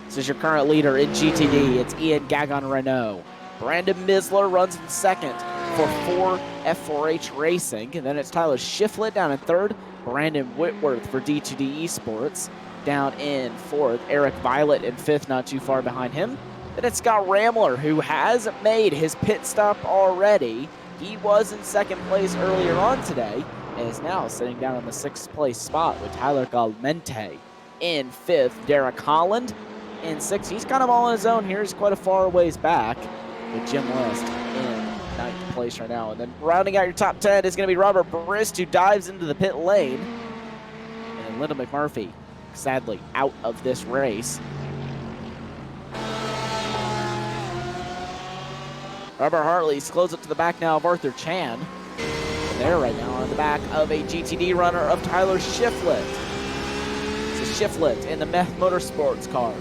This is your current leader in GTD. It's Ian Gagon Renault. Brandon Misler runs in second for F4H Racing. And then it's Tyler Shiflett down in third. Brandon Whitworth for D2D Esports down in fourth. Eric Violet in fifth, not too far behind him. Then it's Scott Ramler, who has made his pit stop already. He was in second place earlier on today and is now sitting down in the 6th place spot with Tyler Galmente in 5th. Derek Holland in 6th. He's kind of all on his own here. He's quite a far ways back with Jim West in 9th place right now. And then rounding out your top 10 is going to be Robert Brist, who dives into the pit lane. And Linda McMurphy, sadly, out of this race. Robert Hartley's close up to the back now of Arthur Chan. And they're right now on the back of a GTD runner of Tyler Shiflett. It's a Shiflett in the Meth Motorsports car.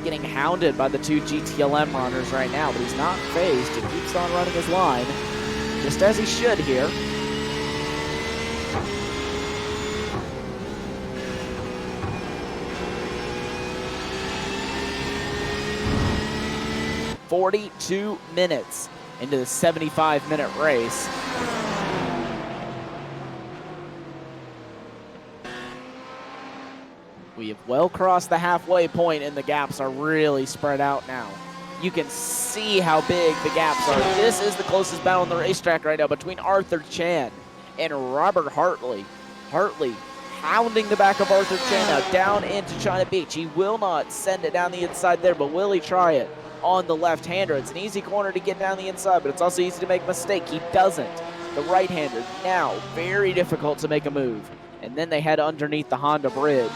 Getting hounded by the 2 GTLM runners right now, but he's not phased. He keeps on running his line, just as he should here. "42 minutes into the 75-minute race. We have well crossed the halfway point, and the gaps are really spread out now. You can see how big the gaps are. This is the closest battle on the racetrack right now between Arthur Chan and Robert Hartley. Hartley hounding the back of Arthur Chan now down into China Beach. He will not send it down the inside there, but will he try it on the left-hander? It's an easy corner to get down the inside, but it's also easy to make a mistake. He doesn't. The right-hander now very difficult to make a move. And then they head underneath the Honda bridge.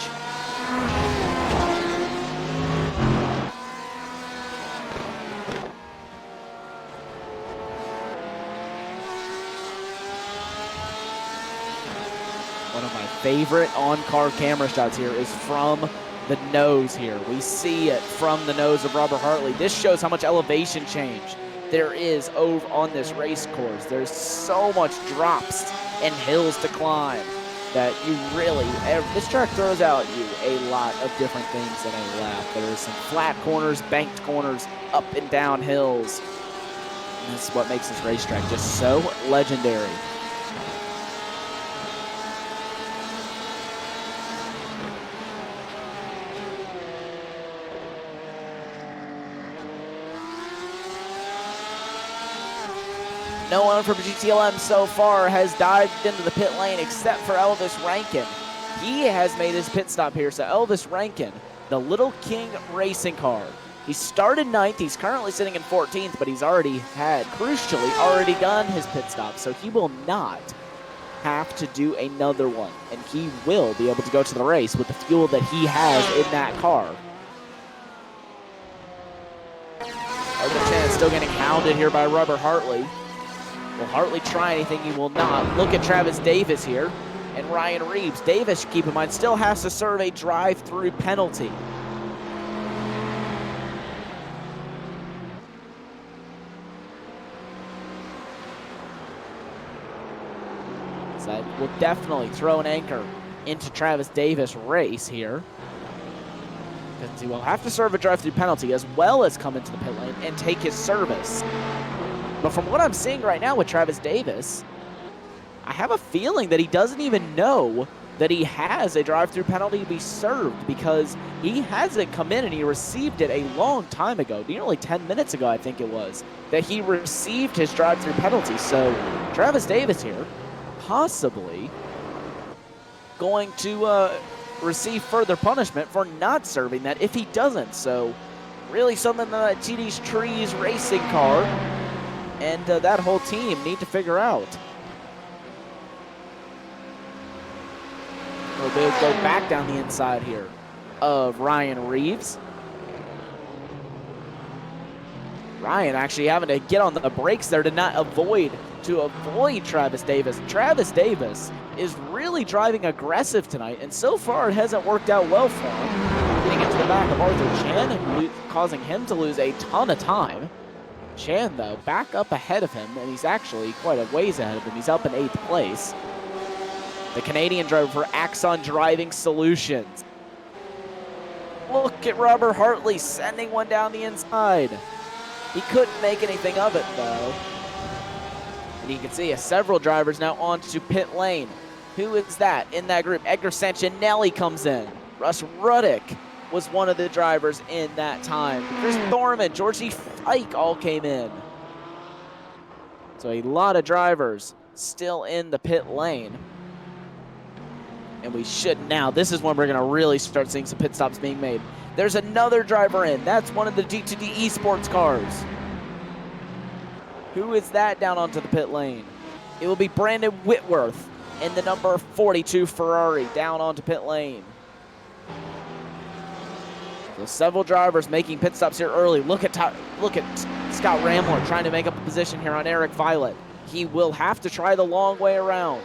One of my favorite on-car camera shots here is from the nose here. We see it from the nose of Robert Hartley. This shows how much elevation change there is over on this race course. There's so much drops and hills to climb that you really, this track throws out you a lot of different things in a lap. There's some flat corners, banked corners, up and down hills. And this is what makes this racetrack just so legendary. No one from GTLM so far has dived into the pit lane except for Elvis Rankin. He has made his pit stop here. So Elvis Rankin, the Little King racing car. He started 9th. He's currently sitting in 14th, but he's crucially already done his pit stop. So he will not have to do another one. And he will be able to go to the race with the fuel that he has in that car. Arthur Chan still getting hounded here by Rubber Hartley. Will Hartley try anything? He will not. Look at Travis Davis here and Ryan Reeves. Davis, keep in mind, still has to serve a drive-through penalty. So that will definitely throw an anchor into Travis Davis' race here, because he will have to serve a drive-through penalty as well as come into the pit lane and take his service. But from what I'm seeing right now with Travis Davis, I have a feeling that he doesn't even know that he has a drive-through penalty to be served, because he hasn't come in and he received it a long time ago, nearly 10 minutes ago I think it was, that he received his drive-through penalty. So Travis Davis here possibly going to receive further punishment for not serving that if he doesn't. So really something that TD's Trees racing car and that whole team need to figure out. We'll go back down the inside here of Ryan Reeves. Ryan actually having to get on the brakes there to avoid Travis Davis. Travis Davis is really driving aggressive tonight, and so far it hasn't worked out well for him. Getting into the back of Arthur Chan and causing him to lose a ton of time. Chan, though, back up ahead of him, and he's actually quite a ways ahead of him. He's up in 8th place. The Canadian driver for Axon Driving Solutions. Look at Robert Hartley sending one down the inside. He couldn't make anything of it, though. And you can see several drivers now onto pit lane. Who is that in that group? Edgar Sanchinelli comes in. Russ Ruddick was one of the drivers in that time. Chris Thorman, Georgie Fike all came in. So a lot of drivers still in the pit lane. And we should now. This is when we're going to really start seeing some pit stops being made. There's another driver in. That's one of the G2D Esports cars. Who is that down onto the pit lane? It will be Brandon Whitworth in the number 42 Ferrari down onto pit lane. So several drivers making pit stops here early. Look at Scott Ramler trying to make up a position here on Eric Violet. He will have to try the long way around.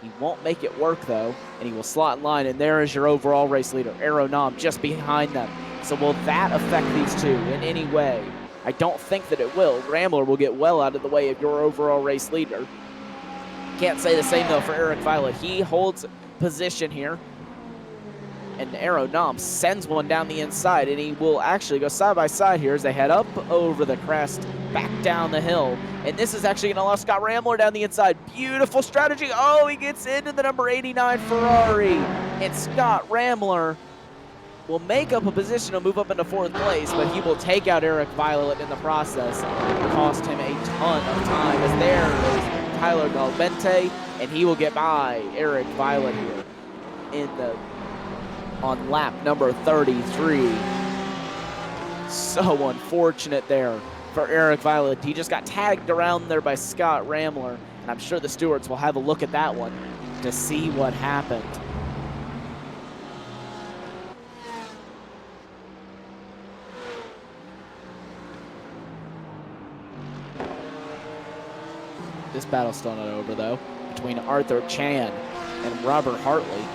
He won't make it work, though, and he will slot in line, and there is your overall race leader, Aero Nom, just behind them. So will that affect these two in any way? I don't think that it will. Rambler will get well out of the way of your overall race leader. Can't say the same, though, for Eric Violet. He holds position here, and Aero Nom sends one down the inside, and he will actually go side by side here as they head up over the crest, back down the hill. And this is actually going to allow Scott Rambler down the inside. Beautiful strategy. Oh, he gets into the number 89 Ferrari. And Scott Rambler will make up a position to move up into 4th place, but he will take out Eric Violet in the process. It cost him a ton of time. As there is Tyler Galbente, and he will get by Eric Violet here on lap number 33. So unfortunate there for Eric Violet. He just got tagged around there by Scott Rambler, and I'm sure the stewards will have a look at that one to see what happened. This battle's still not over, though, between Arthur Chan and Robert Hartley.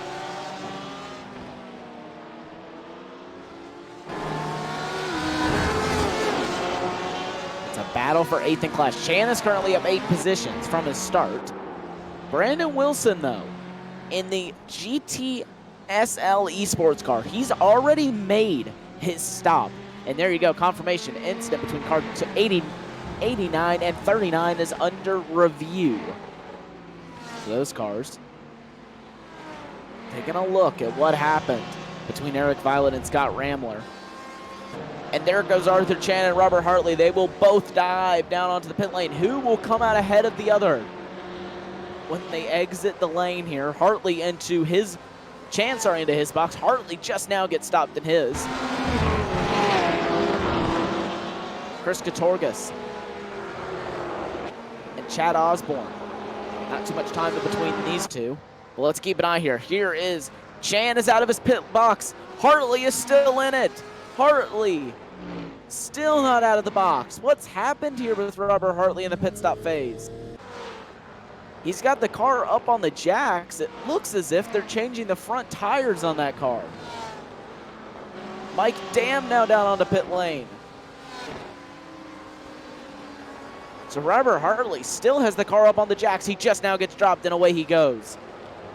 Battle for 8th in class. Chan is currently up 8 positions from his start. Brandon Wilson, though, in the GTSL Esports car, he's already made his stop. And there you go, confirmation. Incident between car 89 and 39 is under review. So those cars taking a look at what happened between Eric Violet and Scott Rambler. And there goes Arthur Chan and Robert Hartley. They will both dive down onto the pit lane. Who will come out ahead of the other? When they exit the lane here, Hartley into his, Chan, sorry, into his box. Hartley just now gets stopped in his. Chris Katorgas and Chad Osborne. Not too much time in between these two. Well, let's keep an eye here. Here is Chan is out of his pit box. Hartley is still in it. Hartley still not out of the box. What's happened here with Robert Hartley in the pit stop phase? He's got the car up on the jacks. It looks as if they're changing the front tires on that car. Mike Dam now down onto pit lane. So Robert Hartley still has the car up on the jacks. He just now gets dropped and away he goes.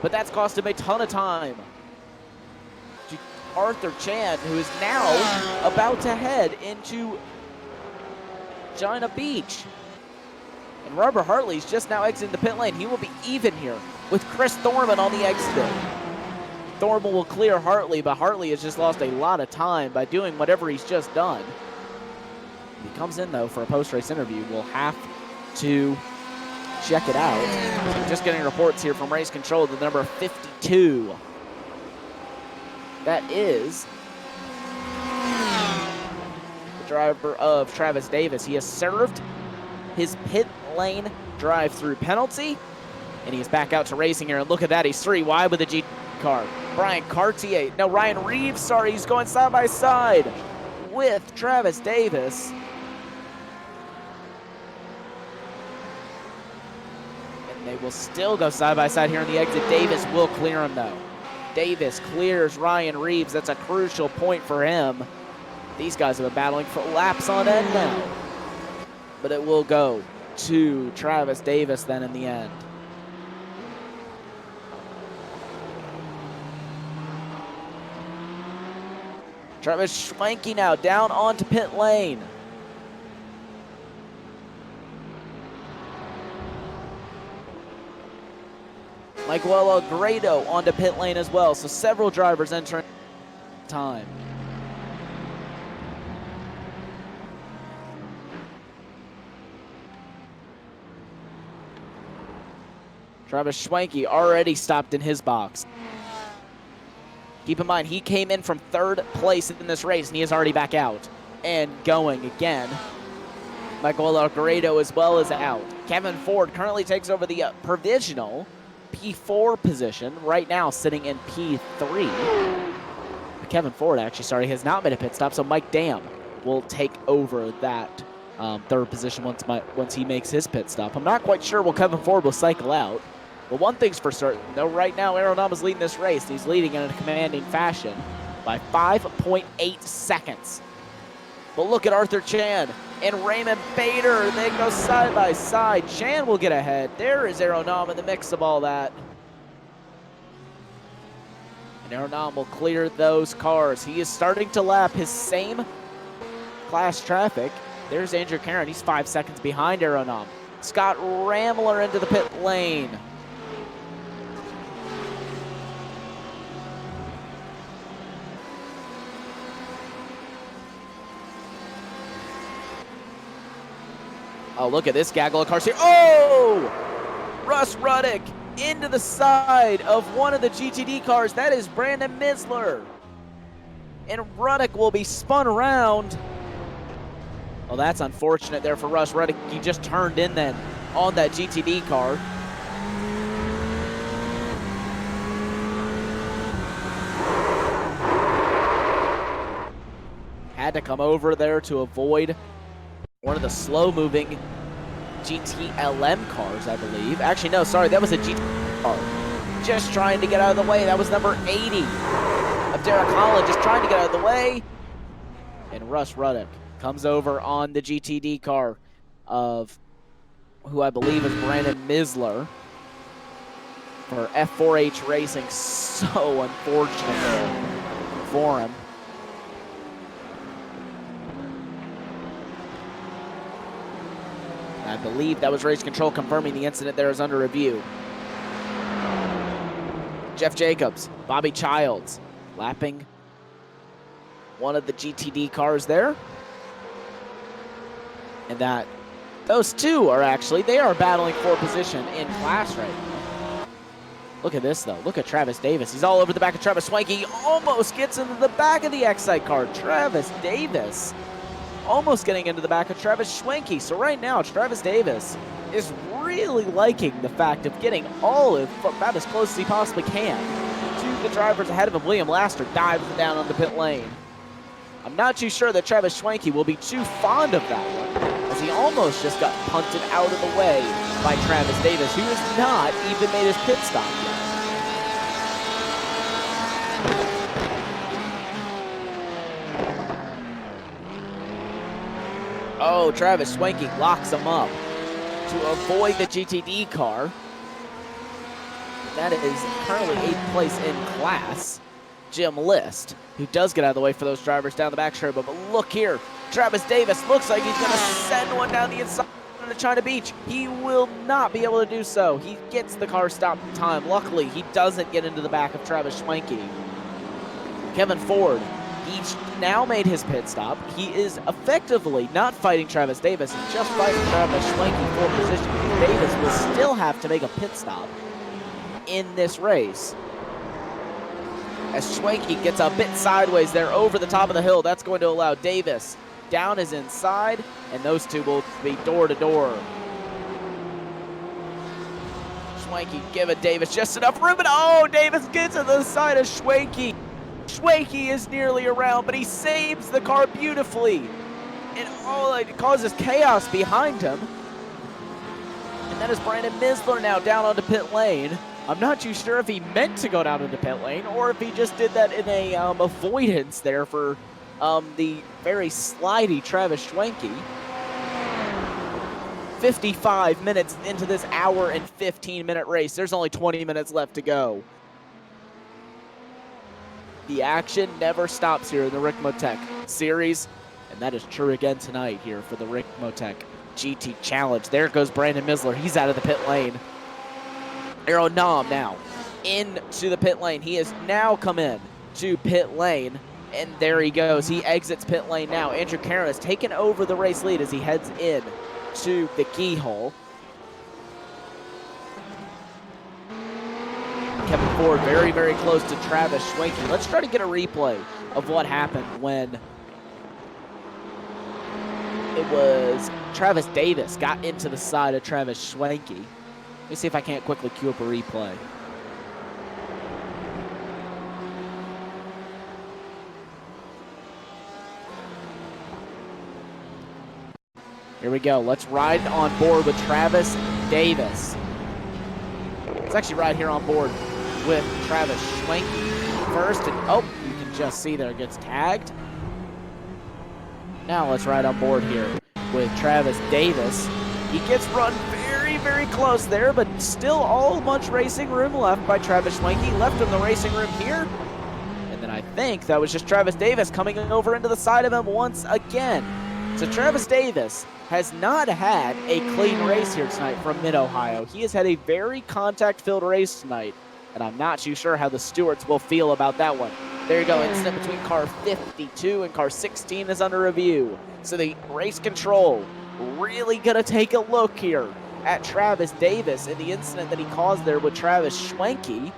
But that's cost him a ton of time. Arthur Chan, who is now about to head into China Beach. And Robert Hartley's just now exiting the pit lane. He will be even here with Chris Thorman on the exit. Thorman will clear Hartley, but Hartley has just lost a lot of time by doing whatever he's just done. If he comes in, though, for a post-race interview, we'll have to check it out. So just getting reports here from Race Control, the number 52. That is the driver of Travis Davis. He has served his pit lane drive-through penalty, and he is back out to racing here. And look at that, he's 3 wide with a G car. Ryan Reeves, sorry, he's going side by side with Travis Davis. And they will still go side by side here in the exit. Davis will clear him though. Davis clears Ryan Reeves. That's a crucial point for him. These guys have been battling for laps on end now. But it will go to Travis Davis then in the end. Travis Schwanke now down onto pit lane. Miguel Algrado onto pit lane as well. So several drivers entering time. Travis Schwanke already stopped in his box. Keep in mind, he came in from 3rd place in this race, and he is already back out and going again. Miguel Algrado as well is out. Kevin Ford currently takes over the provisional P4 position, right now sitting in P3. Kevin Ford, actually, sorry, has not made a pit stop, so Mike Dam will take over that 3rd position once he makes his pit stop. I'm not quite sure Kevin Ford will cycle out. But one thing's for certain, though, right now Aeronama's leading this race. He's leading in a commanding fashion by 5.8 seconds. But look at Arthur Chan and Raymond Bader. They go side by side. Chan will get ahead. There is Aeronam in the mix of all that. And Aeronam will clear those cars. He is starting to lap his same class traffic. There's Andrew Karen. He's 5 seconds behind Aeronam. Scott Ramler into the pit lane. Oh, look at this gaggle of cars here. Oh! Russ Ruddick into the side of one of the GTD cars. That is Brandon Misler. And Ruddick will be spun around. Well, that's unfortunate there for Russ Ruddick. He just turned in then on that GTD car. Had to come over there to avoid one of the slow-moving GTLM cars, I believe. Actually, no, sorry, that was a GT car. Just trying to get out of the way. That was number 80 of Derek Holland, just trying to get out of the way. And Russ Ruddick comes over on the GTD car of who I believe is Brandon Misler for F4H Racing. So unfortunate for him. I believe that was Race Control confirming the incident there is under review. Jeff Jacobs, Bobby Childs, lapping one of the GTD cars there. And that those two are actually, they are battling for position in class right now. Look at this, though. Look at Travis Davis. He's all over the back of Travis Schwenke. He almost gets into the back of the Excite car. Travis Davis almost getting into the back of Travis Schwenke. So right now, Travis Davis is really liking the fact of getting Olive about as close as he possibly can to the drivers ahead of him. William Laster dives down on the pit lane. I'm not too sure that Travis Schwenke will be too fond of that one, as he almost just got punted out of the way by Travis Davis, who has not even made his pit stop yet. Oh, Travis Schwenke locks him up to avoid the GTD car. That is currently 8th place in class, Jim List, who does get out of the way for those drivers down the back straight. But look here, Travis Davis looks like he's going to send one down the inside into China Beach. He will not be able to do so. He gets the car stopped in time. Luckily, he doesn't get into the back of Travis Schwenke. Kevin Ford, he's now made his pit stop. He is effectively not fighting Travis Davis, he's just fighting Travis Schwenke for position. Davis will still have to make a pit stop in this race, as Schwenke gets a bit sideways there over the top of the hill. That's going to allow Davis down his inside, and those two will be door to door. Schwenke giving Davis just enough room, and oh, Davis gets to the side of Schwenke. Schwenke is nearly around, but he saves the car beautifully. And oh, it causes chaos behind him. And that is Brandon Misler now down onto pit lane. I'm not too sure if he meant to go down into pit lane or if he just did that in a avoidance there for the very slidey Travis Schwenke. 55 minutes into this hour and 15-minute race. There's only 20 minutes left to go. The action never stops here in the Ricmotech series, and that is true again tonight here for the Ricmotech GT Challenge. There goes Brandon Misler. He's out of the pit lane. Aaron Nam now into the pit lane. He has now come in to pit lane, and there he goes. He exits pit lane now. Andrew Karen has taken over the race lead as he heads in to the keyhole. Kevin Ford very, very close to Travis Schwenke. Let's try to get a replay of what happened when it was Travis Davis got into the side of Travis Schwenke. Let me see if I can't quickly queue up a replay. Here we go. Let's ride on board with Travis Davis. Let's actually ride here on board with Travis Schwenke first. And oh, you can just see there, gets tagged. Now let's ride on board here with Travis Davis. He gets run very, very close there, but still all much racing room left by Travis Schwenke. Left him the racing room here. And then I think that was just Travis Davis coming over into the side of him once again. So Travis Davis has not had a clean race here tonight from Mid-Ohio. He has had a very contact-filled race tonight, and I'm not too sure how the stewards will feel about that one. There you go, incident between car 52 and car 16 is under review. So the race control really gonna take a look here at Travis Davis and the incident that he caused there with Travis Schwenke.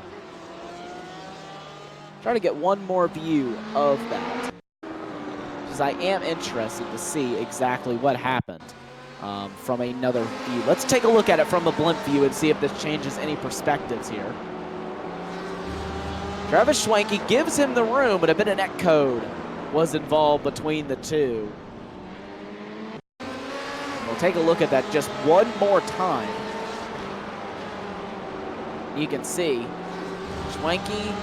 Try to get one more view of that, because I am interested to see exactly what happened from another view. Let's take a look at it from the blimp view and see if this changes any perspectives here. Travis Schwenke gives him the room, but a bit of net code was involved between the two. We'll take a look at that just one more time. You can see Schwenke,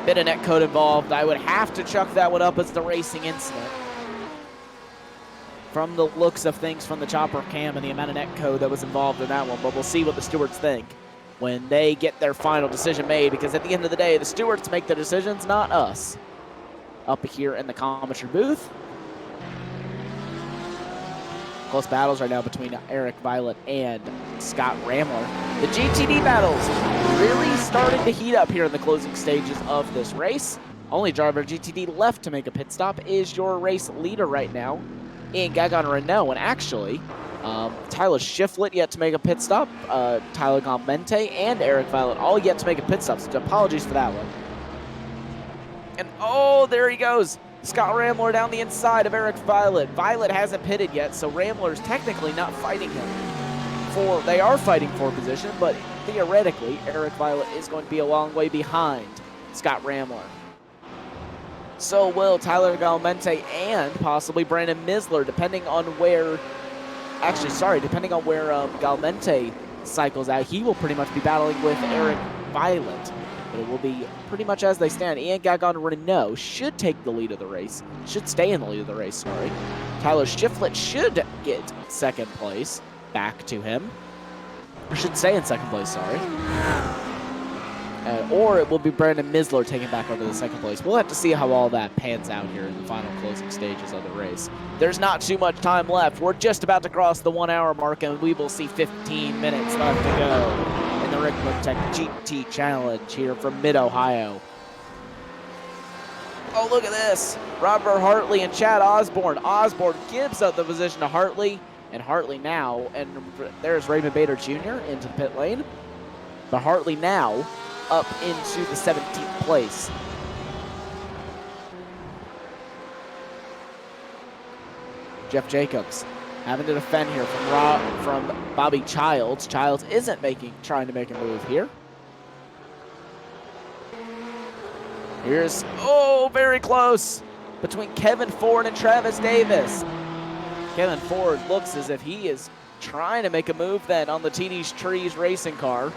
bit of net code involved. I would have to chuck that one up as the racing incident from the looks of things from the chopper cam and the amount of net code that was involved in that one. But we'll see what the stewards think when they get their final decision made, because at the end of the day, the stewards make the decisions, not us. Up here in the commentary booth. Close battles right now between Eric Violet and Scott Ramler. The GTD battles really starting to heat up here in the closing stages of this race. Only driver GTD left to make a pit stop is your race leader right now in Gagon Renault. And actually, Tyler Shiflett yet to make a pit stop. Tyler Galmente and Eric Violet all yet to make a pit stop. So apologies for that one. And oh, there he goes. Scott Ramler down the inside of Eric Violet. Violet hasn't pitted yet, so Ramler's technically not fighting him. They are fighting for position, but theoretically, Eric Violet is going to be a long way behind Scott Ramler. So will Tyler Galmente and possibly Brandon Misler, depending on where Galmente cycles out. He will pretty much be battling with Eric Violet. But it will be pretty much as they stand. Ian Gagon Renault should take the lead of the race. Should stay in the lead of the race, sorry. Tyler Shiflett should get second place back to him. Or should stay in second place, sorry. Or it will be Brandon Misler taking back over the second place. We'll have to see how all that pans out here in the final closing stages of the race. There's not too much time left. We're just about to cross the 1 hour mark, and we will see 15 minutes left to go in the Ricmotech GT Challenge here from Mid-Ohio. Oh, look at this. Robert Hartley and Chad Osborne. Osborne gives up the position to Hartley, and Hartley now, and there's Raymond Bader Jr. into the pit lane. But Hartley now up into the 17th place. Jeff Jacobs having to defend here from Bobby Childs. Childs isn't trying to make a move here. Here's, oh, very close between Kevin Ford and Travis Davis. Kevin Ford looks as if he is trying to make a move then on the TD's Trees racing car.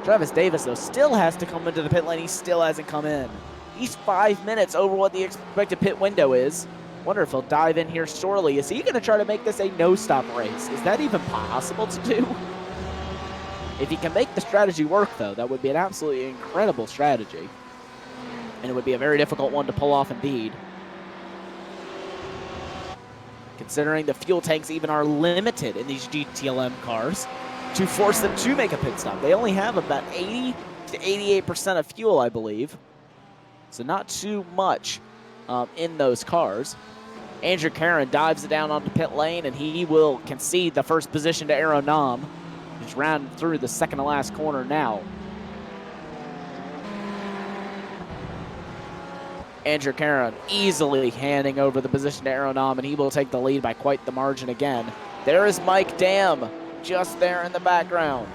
Travis Davis, though, still has to come into the pit lane. He still hasn't come in. He's 5 minutes over what the expected pit window is. Wonder if he'll dive in here shortly. Is he going to try to make this a no-stop race? Is that even possible to do? If he can make the strategy work, though, that would be an absolutely incredible strategy. And it would be a very difficult one to pull off indeed. Considering the fuel tanks even are limited in these GTLM cars, to force them to make a pit stop. They only have about 80 to 88% of fuel, I believe. So not too much in those cars. Andrew Karen dives it down onto pit lane, and he will concede the first position to Aaron Nam, who's rounding through the second to last corner now. Andrew Karen easily handing over the position to Aaron Nam, and he will take the lead by quite the margin again. There is Mike Dam, just there in the background.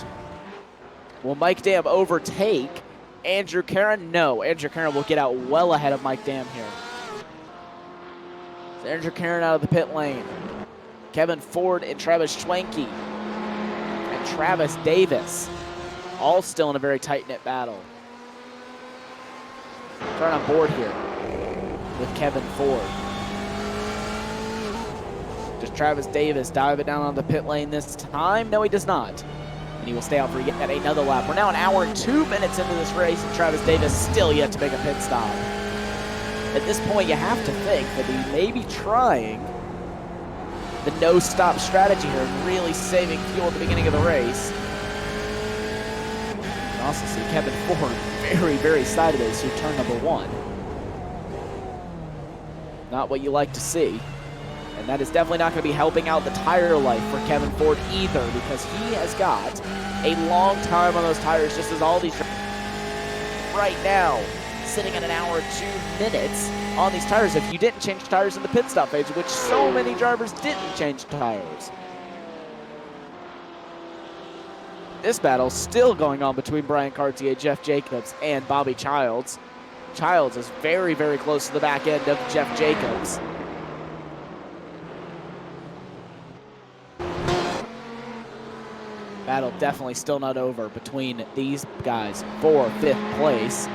Will Mike Dam overtake Andrew Karen? No, Andrew Karen will get out well ahead of Mike Dam here. So Andrew Karen out of the pit lane. Kevin Ford and Travis Schwenke and Travis Davis all still in a very tight-knit battle. Turn on board here with Kevin Ford. Does Travis Davis dive it down on the pit lane this time? No, he does not. And he will stay out for yet another lap. We're now an hour and 2 minutes into this race, and Travis Davis still yet to make a pit stop. At this point, you have to think that he may be trying the no-stop strategy here and really saving fuel at the beginning of the race. You can also see Kevin Ford very, very sideways through turn number 1. Not what you like to see. And that is definitely not going to be helping out the tire life for Kevin Ford either, because he has got a long time on those tires, just as all these right now, sitting at an hour and 2 minutes on these tires. If you didn't change tires in the pit stop phase, which so many drivers didn't change tires. This battle still going on between Brian Cartier, Jeff Jacobs, and Bobby Childs. Childs is very, very close to the back end of Jeff Jacobs. Battle definitely still not over between these guys for 5th place.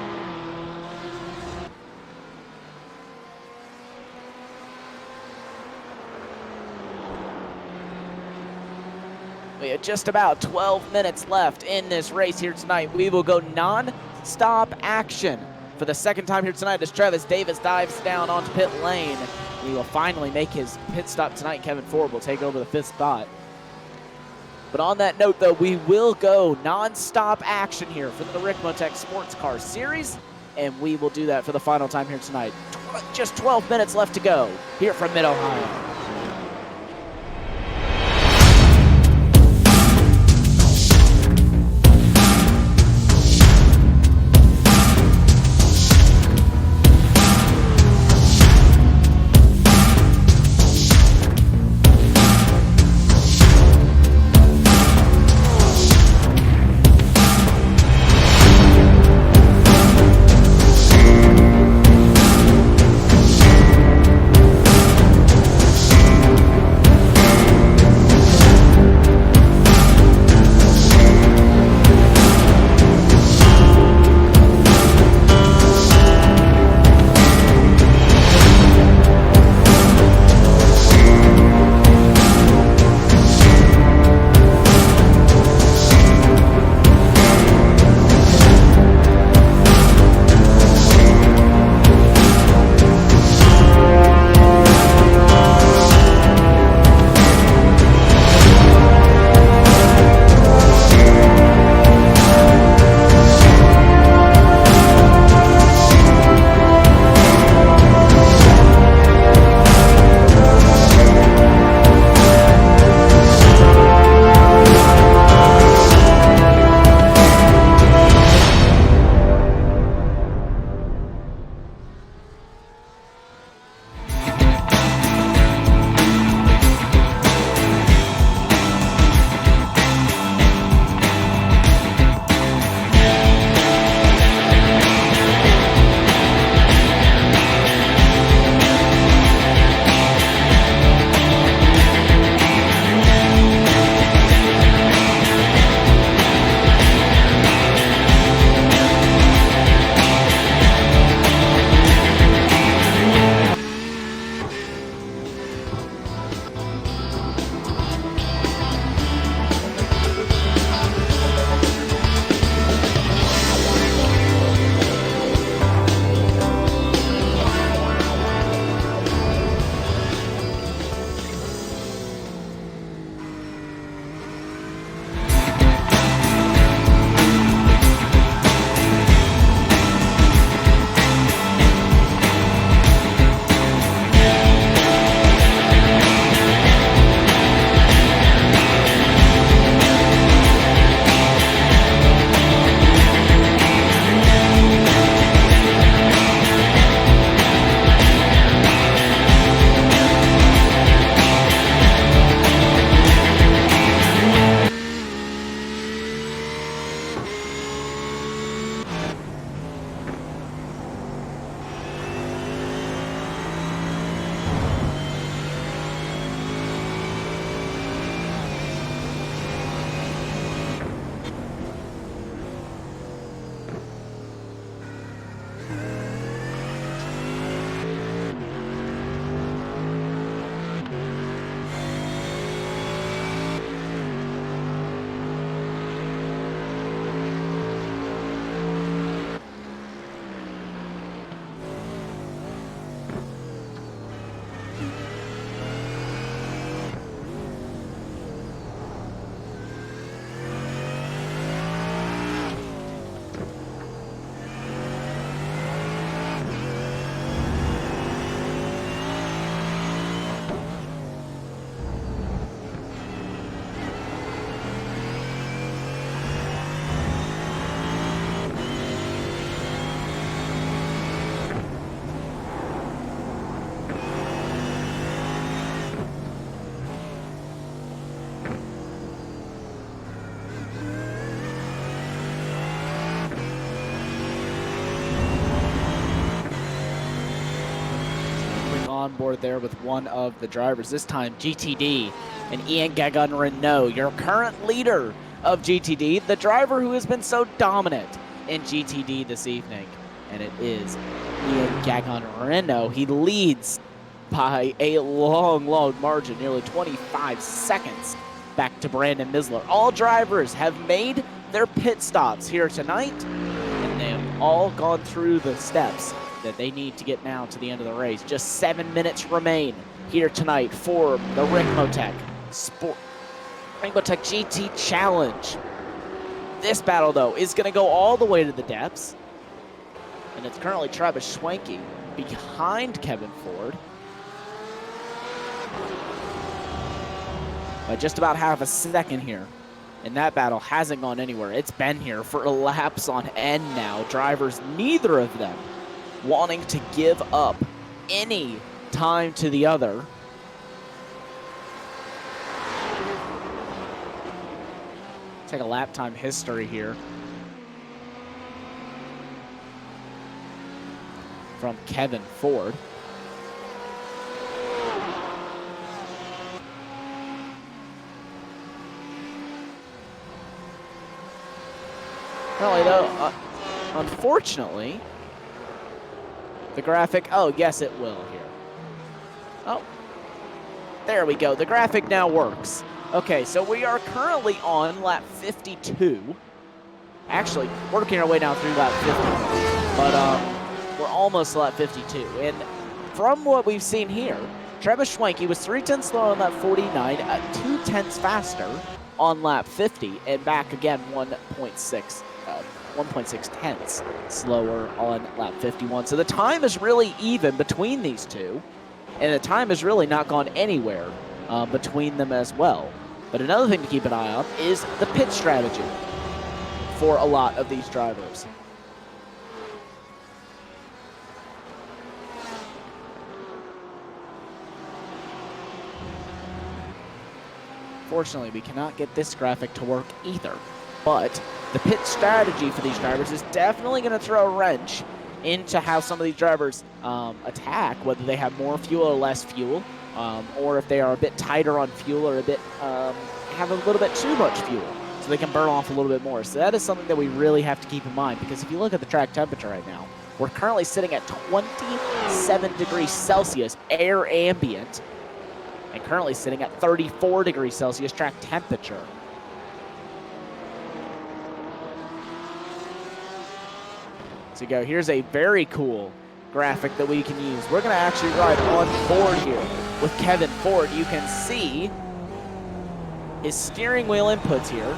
We have just about 12 minutes left in this race here tonight. We will go non-stop action for the second time here tonight as Travis Davis dives down onto pit lane. He will finally make his pit stop tonight. Kevin Ford will take over the 5th spot. But on that note, though, we will go non-stop action here for the Ricmotech Sports Car Series. and we will do that for the final time here tonight. Just 12 minutes left to go here from Mid-Ohio. On board there with one of the drivers, this time GTD and Ian Gagon Renault, your current leader of GTD, the driver who has been so dominant in GTD this evening, and it is Ian Gagon Renault. He leads by a long margin, nearly 25 seconds back to Brandon Misler. All drivers have made their pit stops here tonight, and they have all gone through the steps that they need to get now to the end of the race. Just 7 minutes remain here tonight for the Ricmotech GT Challenge. This battle, though, is going to go all the way to the depths. And it's currently Travis Schwenke behind Kevin Ford by just about half a second here. And that battle hasn't gone anywhere. It's been here for laps on end now. Drivers, neither of them, wanting to give up any time to the other. Take a lap time history here from Kevin Ford. Apparently, though, unfortunately, the graphic, oh, yes, it will here. Oh, there we go. The graphic now works. Okay, so we are currently on lap 52. Actually, working our way down through lap 50, but we're almost lap 52. And from what we've seen here, Travis Schwenke was 3/10 slower on lap 49, 2/10 faster on lap 50, and back again 1.6 tenths slower on lap 51. So the time is really even between these two, and the time has really not gone anywhere between them as well. But another thing to keep an eye on is the pit strategy for a lot of these drivers. Fortunately, we cannot get this graphic to work either. But the pit strategy for these drivers is definitely going to throw a wrench into how some of these drivers attack, whether they have more fuel or less fuel, or if they are a bit tighter on fuel or a bit have a little bit too much fuel, so they can burn off a little bit more. So that is something that we really have to keep in mind, because if you look at the track temperature right now, we're currently sitting at 27 degrees Celsius air ambient, and currently sitting at 34 degrees Celsius track temperature. So go, here's a very cool graphic that we can use. We're going to actually ride on board here with Kevin Ford. You can see his steering wheel inputs here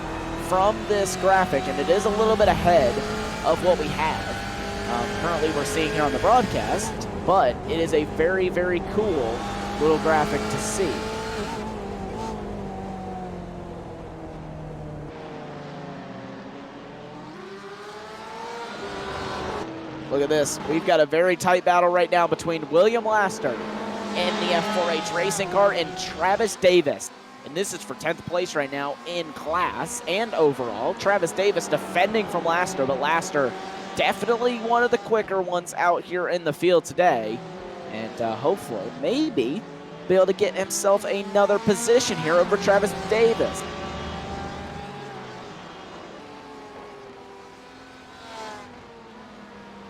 from this graphic, and it is a little bit ahead of what we have. Currently we're seeing here on the broadcast, but it is a very, very cool little graphic to see. Look at this. We've got a very tight battle right now between William Laster in the F4H racing car and Travis Davis. And this is for 10th place right now in class and overall. Travis Davis defending from Laster, but Laster definitely one of the quicker ones out here in the field today. And hopefully, maybe, be able to get himself another position here over Travis Davis.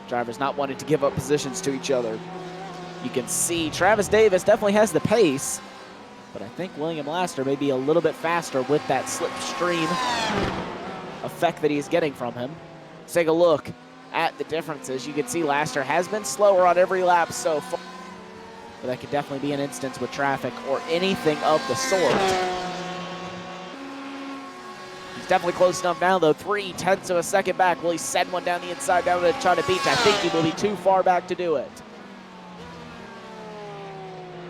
Drivers not wanting to give up positions to each other. You can see Travis Davis definitely has the pace, but I think William Laster may be a little bit faster with that slipstream effect that he's getting from him. Let's take a look at the differences. You can see Laster has been slower on every lap so far, but that could definitely be an instance with traffic or anything of the sort. He's definitely close enough now, though. 0.3 of a second back. Will he send one down the inside down to China Beach? I think he will be too far back to do it.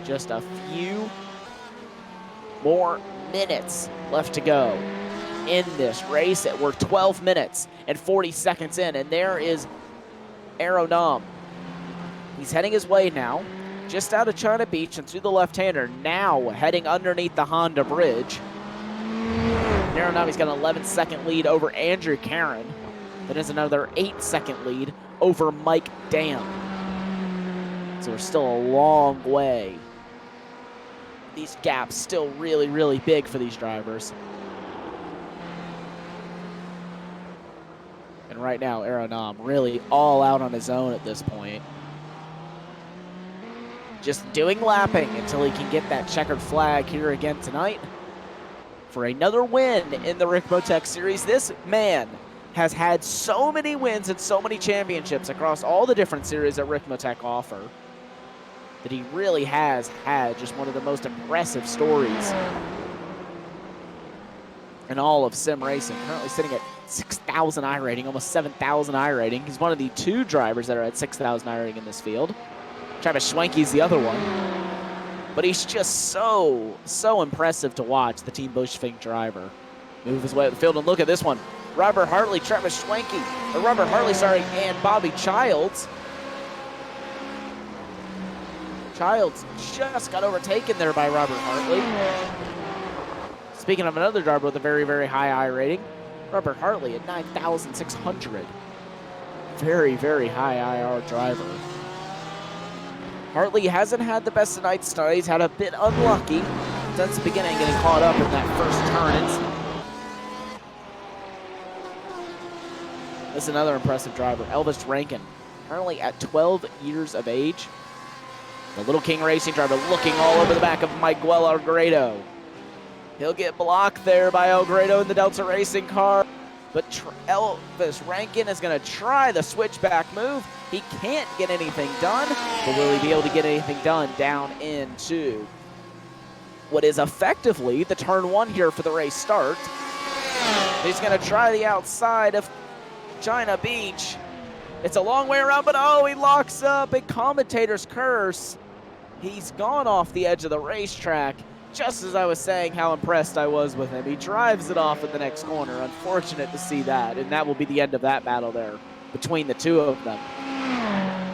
Just a few more minutes left to go in this race. We're 12 minutes and 40 seconds in, and there is Aeronam. He's heading his way now, just out of China Beach and through the left-hander, now heading underneath the Honda Bridge. Aeronami's got an 11-second lead over Andrew Caron. That is another 8-second lead over Mike Dam. So we're still a long way. These gaps still really, really big for these drivers. And right now, Aeronam really all out on his own at this point. Just doing lapping until he can get that checkered flag here again tonight for another win in the Ricmotech Series. This man has had so many wins and so many championships across all the different series that Ricmotech offer that he really has had just one of the most impressive stories in all of sim racing. Currently sitting at 6,000 I rating, almost 7,000 I rating. He's one of the 2 drivers that are at 6,000 I rating in this field. Travis Schwenke's the other one. But he's just so impressive to watch, the Team Bushfink driver. Move his way up the field, and look at this one. Robert Hartley, Travis Schwenke, or Robert Hartley, sorry, and Bobby Childs. Childs just got overtaken there by Robert Hartley. Speaking of another driver with a very, very high I rating, Robert Hartley at 9,600. Very, very high IR driver. Hartley hasn't had the best of nights tonight. He's had a bit unlucky since the beginning, getting caught up in that first turn. This is another impressive driver, Elvis Rankin, currently at 12 years of age. The Little King Racing driver looking all over the back of Miguel Algredo. He'll get blocked there by Algredo in the Delta Racing car, but Elvis Rankin is going to try the switchback move. He can't get anything done, but will he be able to get anything done down into what is effectively the turn 1 here for the race start? He's going to try the outside of China Beach. It's a long way around, but oh, he locks up. A commentator's curse. He's gone off the edge of the racetrack. Just as I was saying how impressed I was with him, he drives it off at the next corner. Unfortunate to see that, and that will be the end of that battle there between the 2 of them.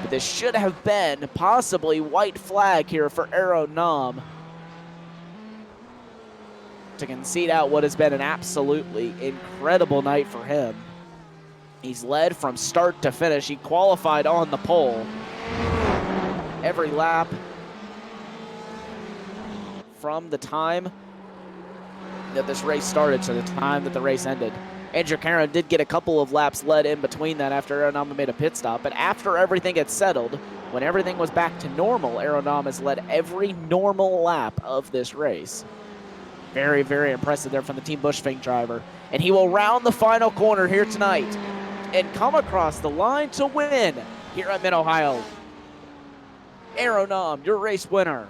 But this should have been possibly white flag here for Aero Nam to concede out what has been an absolutely incredible night for him. He's led from start to finish. He qualified on the pole. Every lap from the time that this race started to the time that the race ended. Andrew Caron did get a couple of laps led in between that after Aeronama made a pit stop, but after everything had settled, when everything was back to normal, Aeronama has led every normal lap of this race. Very, very impressive there from the Team Bushfink driver. And he will round the final corner here tonight and come across the line to win here at Mid-Ohio. Aero Nam, your race winner.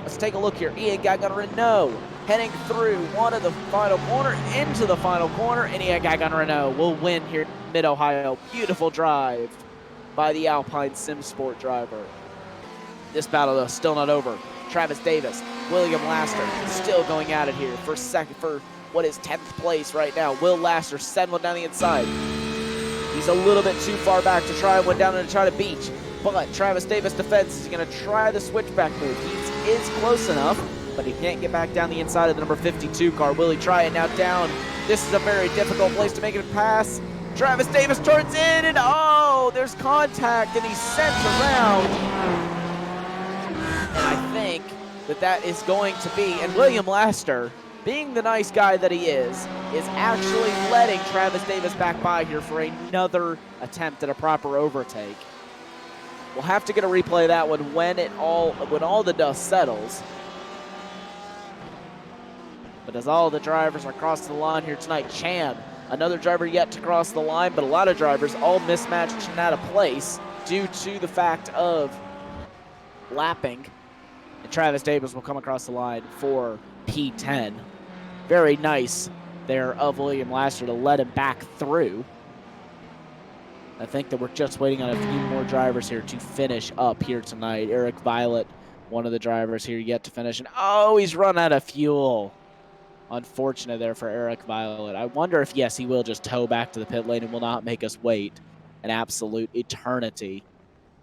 Let's take a look here. Ian Gagnon-Renault heading through one of the final corner into the final corner, and Ian Gagnon-Renault will win here at Mid-Ohio. Beautiful drive by the Alpine Sim Sport driver. This battle, though, still not over. Travis Davis, William Laster still going at it here for what is 10th place right now. Will Laster send one down the inside. He's a little bit too far back to try one down and try to beach. But Travis Davis defense is going to try the switchback move. He is close enough, but he can't get back down the inside of the number 52 car. Will he try it now down? This is a very difficult place to make it pass. Travis Davis turns in, and oh, there's contact, and he's sent around. And I think that is going to be, and William Laster, being the nice guy that he is actually letting Travis Davis back by here for another attempt at a proper overtake. We'll have to get a replay of that one when all the dust settles. But as all the drivers are crossing the line here tonight, Chan, another driver yet to cross the line, but a lot of drivers all mismatched and out of place due to the fact of lapping. And Travis Davis will come across the line for P10. Very nice there of William Laster to let him back through. I think that we're just waiting on a few more drivers here to finish up here tonight. Eric Violet, one of the drivers here yet to finish. And oh, he's run out of fuel. Unfortunate there for Eric Violet. I wonder if, yes, he will just tow back to the pit lane and will not make us wait an absolute eternity.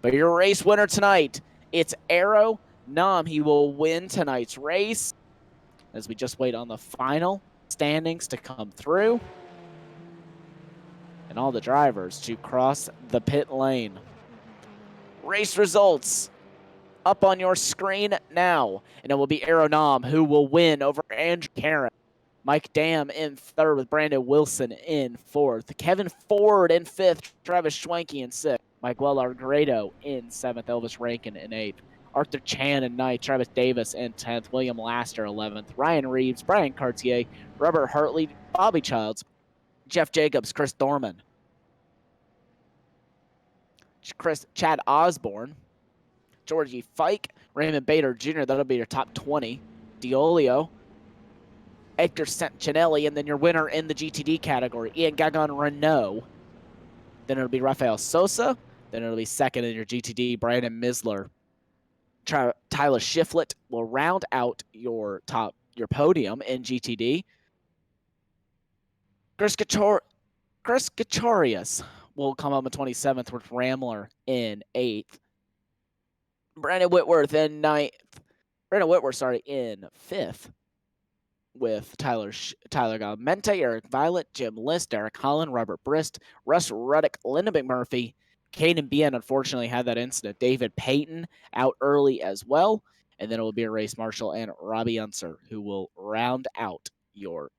But your race winner tonight, it's Aero Nam. He will win tonight's race as we just wait on the final standings to come through and all the drivers to cross the pit lane. Race results up on your screen now, and it will be Aero Nam who will win over Andrew Caron. Mike Dam in third with Brandon Wilson in fourth. Kevin Ford in fifth. Travis Schwenke in sixth. Miguel Argredo in seventh. Elvis Rankin in eighth. Arthur Chan in ninth. Travis Davis in 10th. William Laster 11th. Ryan Reeves, Brian Cartier, Robert Hartley, Bobby Childs, Jeff Jacobs, Chris Dorman, Chad Osborne, Georgie Fike, Raymond Bader Jr., that'll be your top 20. Diolio, Edgar Santinelli, and then your winner in the GTD category, Ian Gagon Renault. Then it'll be Rafael Sosa. Then it'll be second in your GTD, Brandon Misler. Tyler Shiflett will round out your podium in GTD. Chris Gachorius will come up in 27th with Ramler in 8th. Brandon Whitworth in 9th. In 5th with Tyler Galmente, Eric Violet, Jim List, Derek Holland, Robert Brist, Russ Ruddick, Linda McMurphy. Caden Bien unfortunately had that incident. David Payton out early as well. And then it will be a race marshal and Robbie Unser who will round out your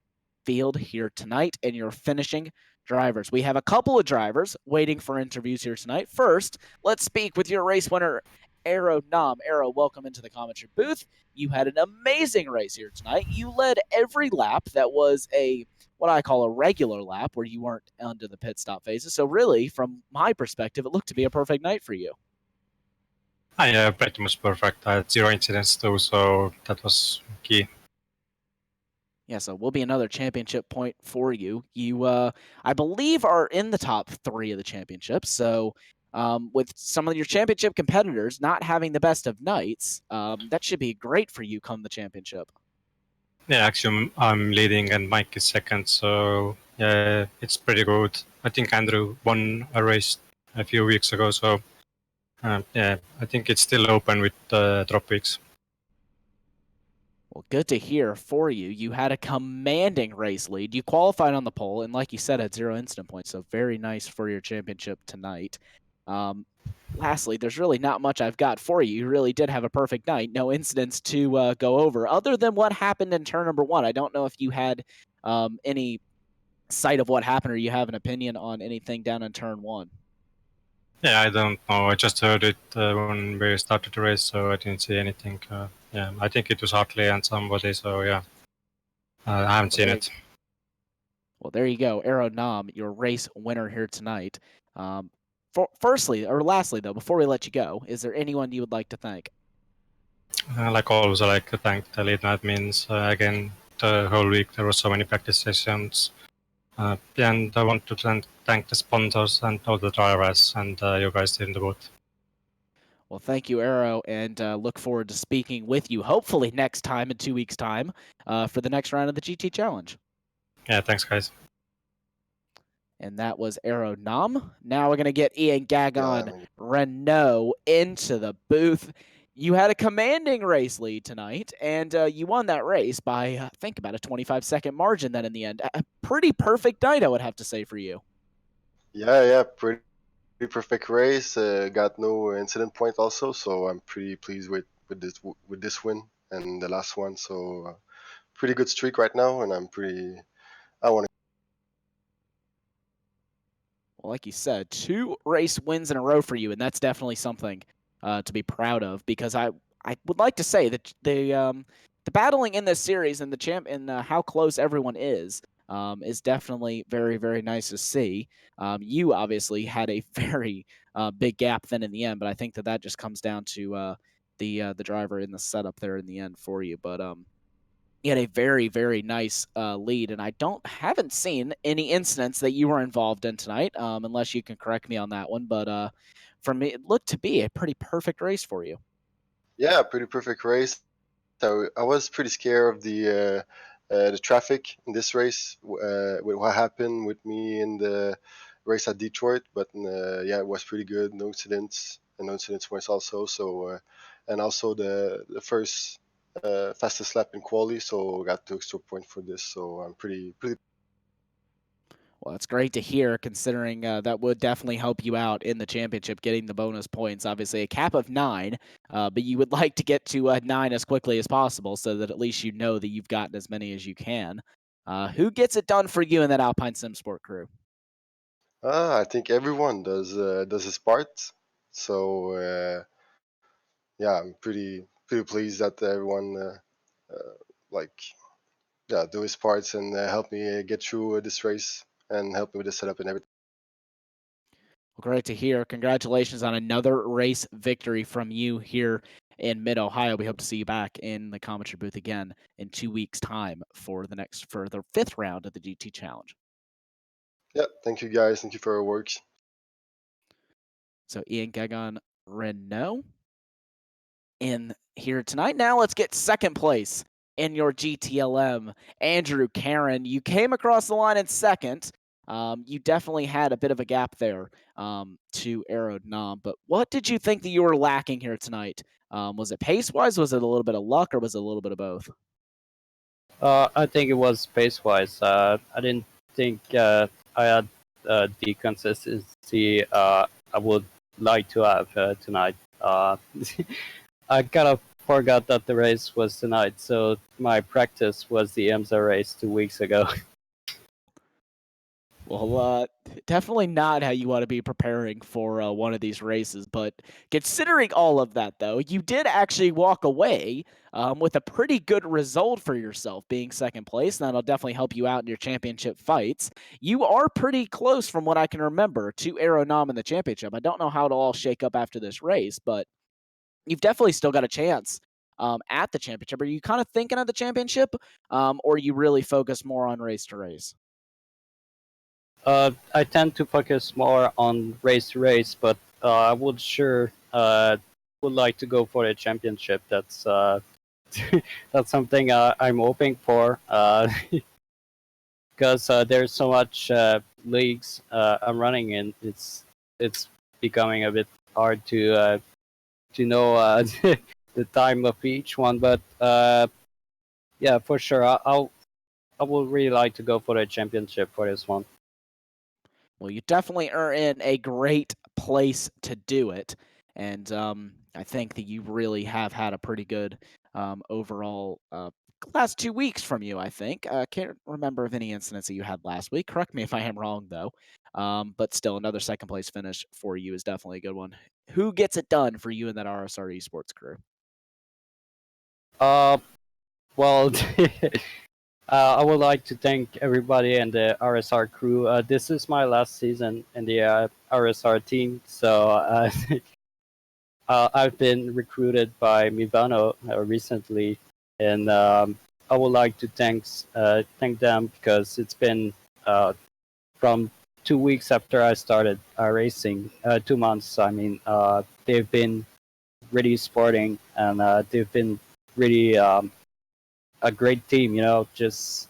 field here tonight and your finishing drivers. We have a couple of drivers waiting for interviews here tonight. First, let's speak with your race winner, Arrow Nam. Arrow, welcome into the commentary booth. You had an amazing race here tonight. You led every lap that was what I call a regular lap where you weren't under the pit stop phases. So really, from my perspective, it looked to be a perfect night for you.
Yeah, pretty much perfect. I had 0 incidents too, so that was key.
Yeah, so will be another championship point for you. You, I believe, are in the top 3 of the championship. So with some of your championship competitors not having the best of nights, that should be great for you come the championship.
Yeah, actually, I'm leading and Mike is second, so yeah, it's pretty good. I think Andrew won a race a few weeks ago, so yeah, I think it's still open with drop weeks.
Well, good to hear for you. You had a commanding race lead. You qualified on the pole, and like you said, had 0 incident points, so very nice for your championship tonight. Lastly, there's really not much I've got for you. You really did have a perfect night. No incidents to go over, other than what happened in turn number 1. I don't know if you had any sight of what happened, or you have an opinion on anything down in turn 1.
Yeah, I don't know. I just heard it when we started the race, so I didn't see anything. Yeah, I think it was Hartley and somebody, so yeah, I haven't seen it.
Well, there you go. Arrow Nam, your race winner here tonight. Lastly, though, before we let you go, is there anyone you would like to thank?
Like always, I like to thank the lead admins. Again, the whole week there were so many practice sessions. And I want to thank the sponsors and all the drivers and you guys in the booth.
Well, thank you, Arrow, and look forward to speaking with you, hopefully next time in 2 weeks' time, for the next round of the GT Challenge.
Yeah, thanks, guys.
And that was Arrow Nam. Now we're going to get Ian Gagon Renault into the booth. You had a commanding race lead tonight, and you won that race by, I think, about a 25-second margin then in the end. A pretty perfect night, I would have to say, for you.
Yeah, pretty perfect race. Got no incident point also, so I'm pretty pleased with this win and the last one. So pretty good streak right now, and I want to.
Well, like you said, 2 race wins in a row for you, and that's definitely something to be proud of, because I would like to say that the battling in this series and how close everyone is definitely very, very nice to see. You obviously had a very big gap then in the end, but I think that just comes down to the driver in the setup there in the end for you. But he had a very, very nice lead, and I haven't seen any incidents that you were involved in tonight, unless you can correct me on that one. But for me, it looked to be a pretty perfect race for you.
Yeah, pretty perfect race. So I was pretty scared of the traffic in this race with what happened with me in the race at Detroit, but yeah, it was pretty good. No incidents, and no incidents points also. So and also the first fastest lap in quali, so got 2 extra point for this. So I'm pretty.
Well, that's great to hear, considering that would definitely help you out in the championship, getting the bonus points. Obviously, a cap of 9, but you would like to get to 9 as quickly as possible, so that at least you know that you've gotten as many as you can. Who gets it done for you in that Alpine Sim Sport crew?
I think everyone does his part. So yeah, I'm pretty pleased that everyone like do his parts and help me get through this race and help me with the setup and everything.
Well, great to hear. Congratulations on another race victory from you here in Mid-Ohio. We hope to see you back in the commentary booth again in 2 weeks' time for the 5th round of the GT Challenge.
Yeah, thank you guys. Thank you for your work.
So Ian Gagon Renault in here tonight. Now let's get second place in your GTLM. Andrew Karen, you came across the line in second. You definitely had a bit of a gap there to Aerodnom, but what did you think that you were lacking here tonight? Was it pace-wise? Was it a little bit of luck, or was it a little bit of both?
I think it was pace-wise. I didn't think I had the consistency I would like to have tonight. I kind of forgot that the race was tonight, so my practice was the IMSA race 2 weeks ago.
Well, definitely not how you want to be preparing for one of these races. But considering all of that, though, you did actually walk away with a pretty good result for yourself, being second place. And that'll definitely help you out in your championship fights. You are pretty close, from what I can remember, to Aerodnom in the championship. I don't know how it'll all shake up after this race, but you've definitely still got a chance at the championship. Are you kind of thinking of the championship, or you really focus more on race to race?
I tend to focus more on race to race, but I would would like to go for a championship. That's that's something I'm hoping for because there's so much leagues I'm running in. It's becoming a bit hard to know the time of each one, but yeah, for sure, I would really like to go for a championship for this one.
Well, you definitely are in a great place to do it. And I think that you really have had a pretty good overall last 2 weeks from you, I think. Can't remember of any incidents that you had last week. Correct me if I am wrong, though. But still, another second place finish for you is definitely a good one. Who gets it done for you in that RSR Esports crew?
Well, I would like to thank everybody in the RSR crew. This is my last season in the RSR team, so I've been recruited by Mivano recently, and I would like to thank them because it's been from 2 weeks after I started racing, 2 months. I mean, they've been really sporting, and they've been really a great team. You know, just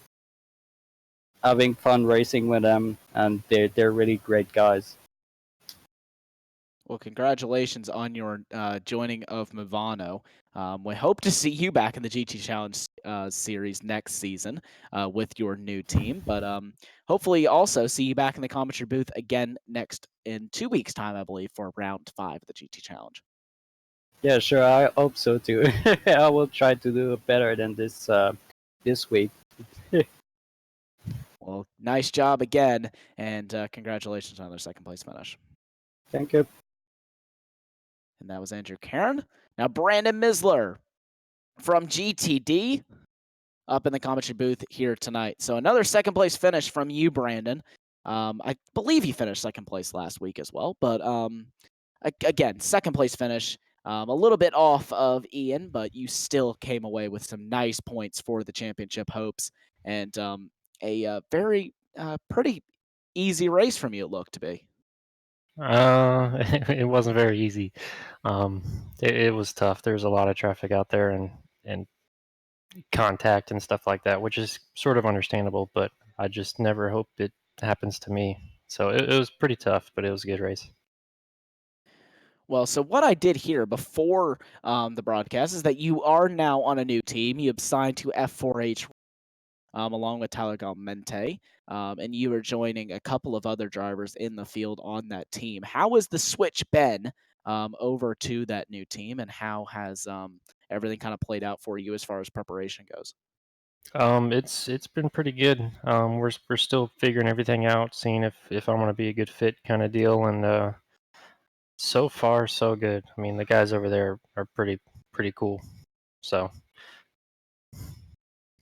having fun racing with them, and they're really great guys.
Well, congratulations on your joining of Movano. We hope to see you back in the GT Challenge series next season with your new team, but hopefully also see you back in the commentary booth again in 2 weeks' time, I believe, for round 5 of the GT Challenge.
Yeah, sure. I hope so too. I will try to do better than this week.
Well, nice job again, and congratulations on their second place finish.
Thank you.
And that was Andrew Karen. Now, Brandon Misler from GTD up in the commentary booth here tonight. So another second place finish from you, Brandon. I believe you finished second place last week as well, but again, second place finish. A little bit off of Ian, but you still came away with some nice points for the championship hopes, and a very pretty easy race from you, it looked to be.
It wasn't very easy. It was tough. There's a lot of traffic out there and contact and stuff like that, which is sort of understandable, but I just never hope it happens to me. So it was pretty tough, but it was a good race.
Well, so what I did here before the broadcast is that you are now on a new team. You have signed to F4H along with Tyler Galmente, and you are joining a couple of other drivers in the field on that team. How has the switch been over to that new team, and how has everything kind of played out for you as far as preparation goes?
It's been pretty good. We're still figuring everything out, seeing if I'm gonna be a good fit kind of deal, and so far so good. I mean, the guys over there are pretty cool. So.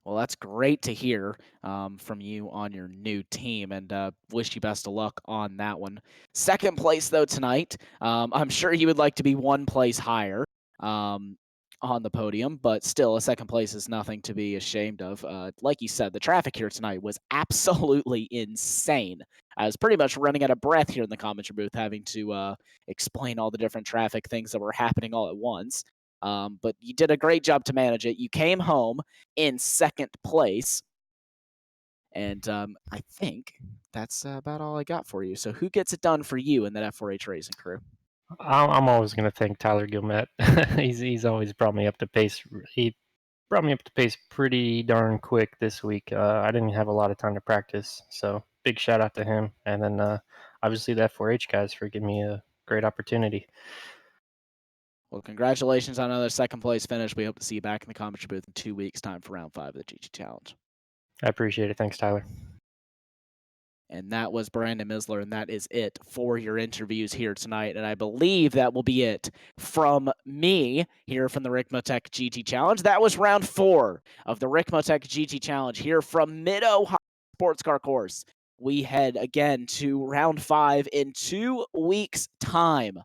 Well, that's great to hear from you on your new team, and wish you best of luck on that one. Second place, though, tonight. I'm sure you would like to be one place higher. on the podium, but still, a second place is nothing to be ashamed of. Like you said, the traffic here tonight was absolutely insane. I was pretty much running out of breath here in the commentary booth, having to explain all the different traffic things that were happening all at once. But you did a great job to manage it. You came home in second place. And I think that's about all I got for you. So who gets it done for you in that F4H racing crew?
I'm always going to thank Tyler Gilmet. he's always brought me up to pace. He brought me up to pace pretty darn quick this week. I didn't have a lot of time to practice, so big shout out to him. And then obviously the F4H guys for giving me a great opportunity.
Well, congratulations on another second place finish. We hope to see you back in the commentary booth in 2 weeks' time for round 5 of the GG Challenge.
I appreciate it. Thanks, Tyler.
And that was Brandon Misler, and that is it for your interviews here tonight. And I believe that will be it from me here from the Ricmotech GT Challenge. That was round 4 of the Ricmotech GT Challenge here from Mid-Ohio Sports Car Course. We head again to round 5 in 2 weeks' time,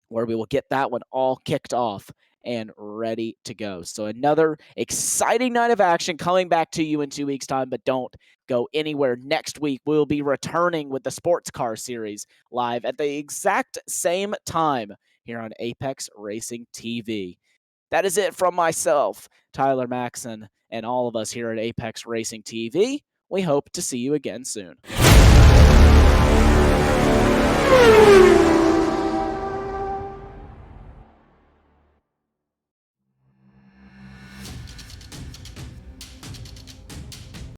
where we will get that one all kicked off and ready to go. So another exciting night of action coming back to you in 2 weeks' time, but don't go anywhere. Next week, we'll be returning with the Sports Car Series live at the exact same time here on Apex Racing TV. That is it from myself, Tyler Maxson, and all of us here at Apex Racing TV. We hope to see you again soon.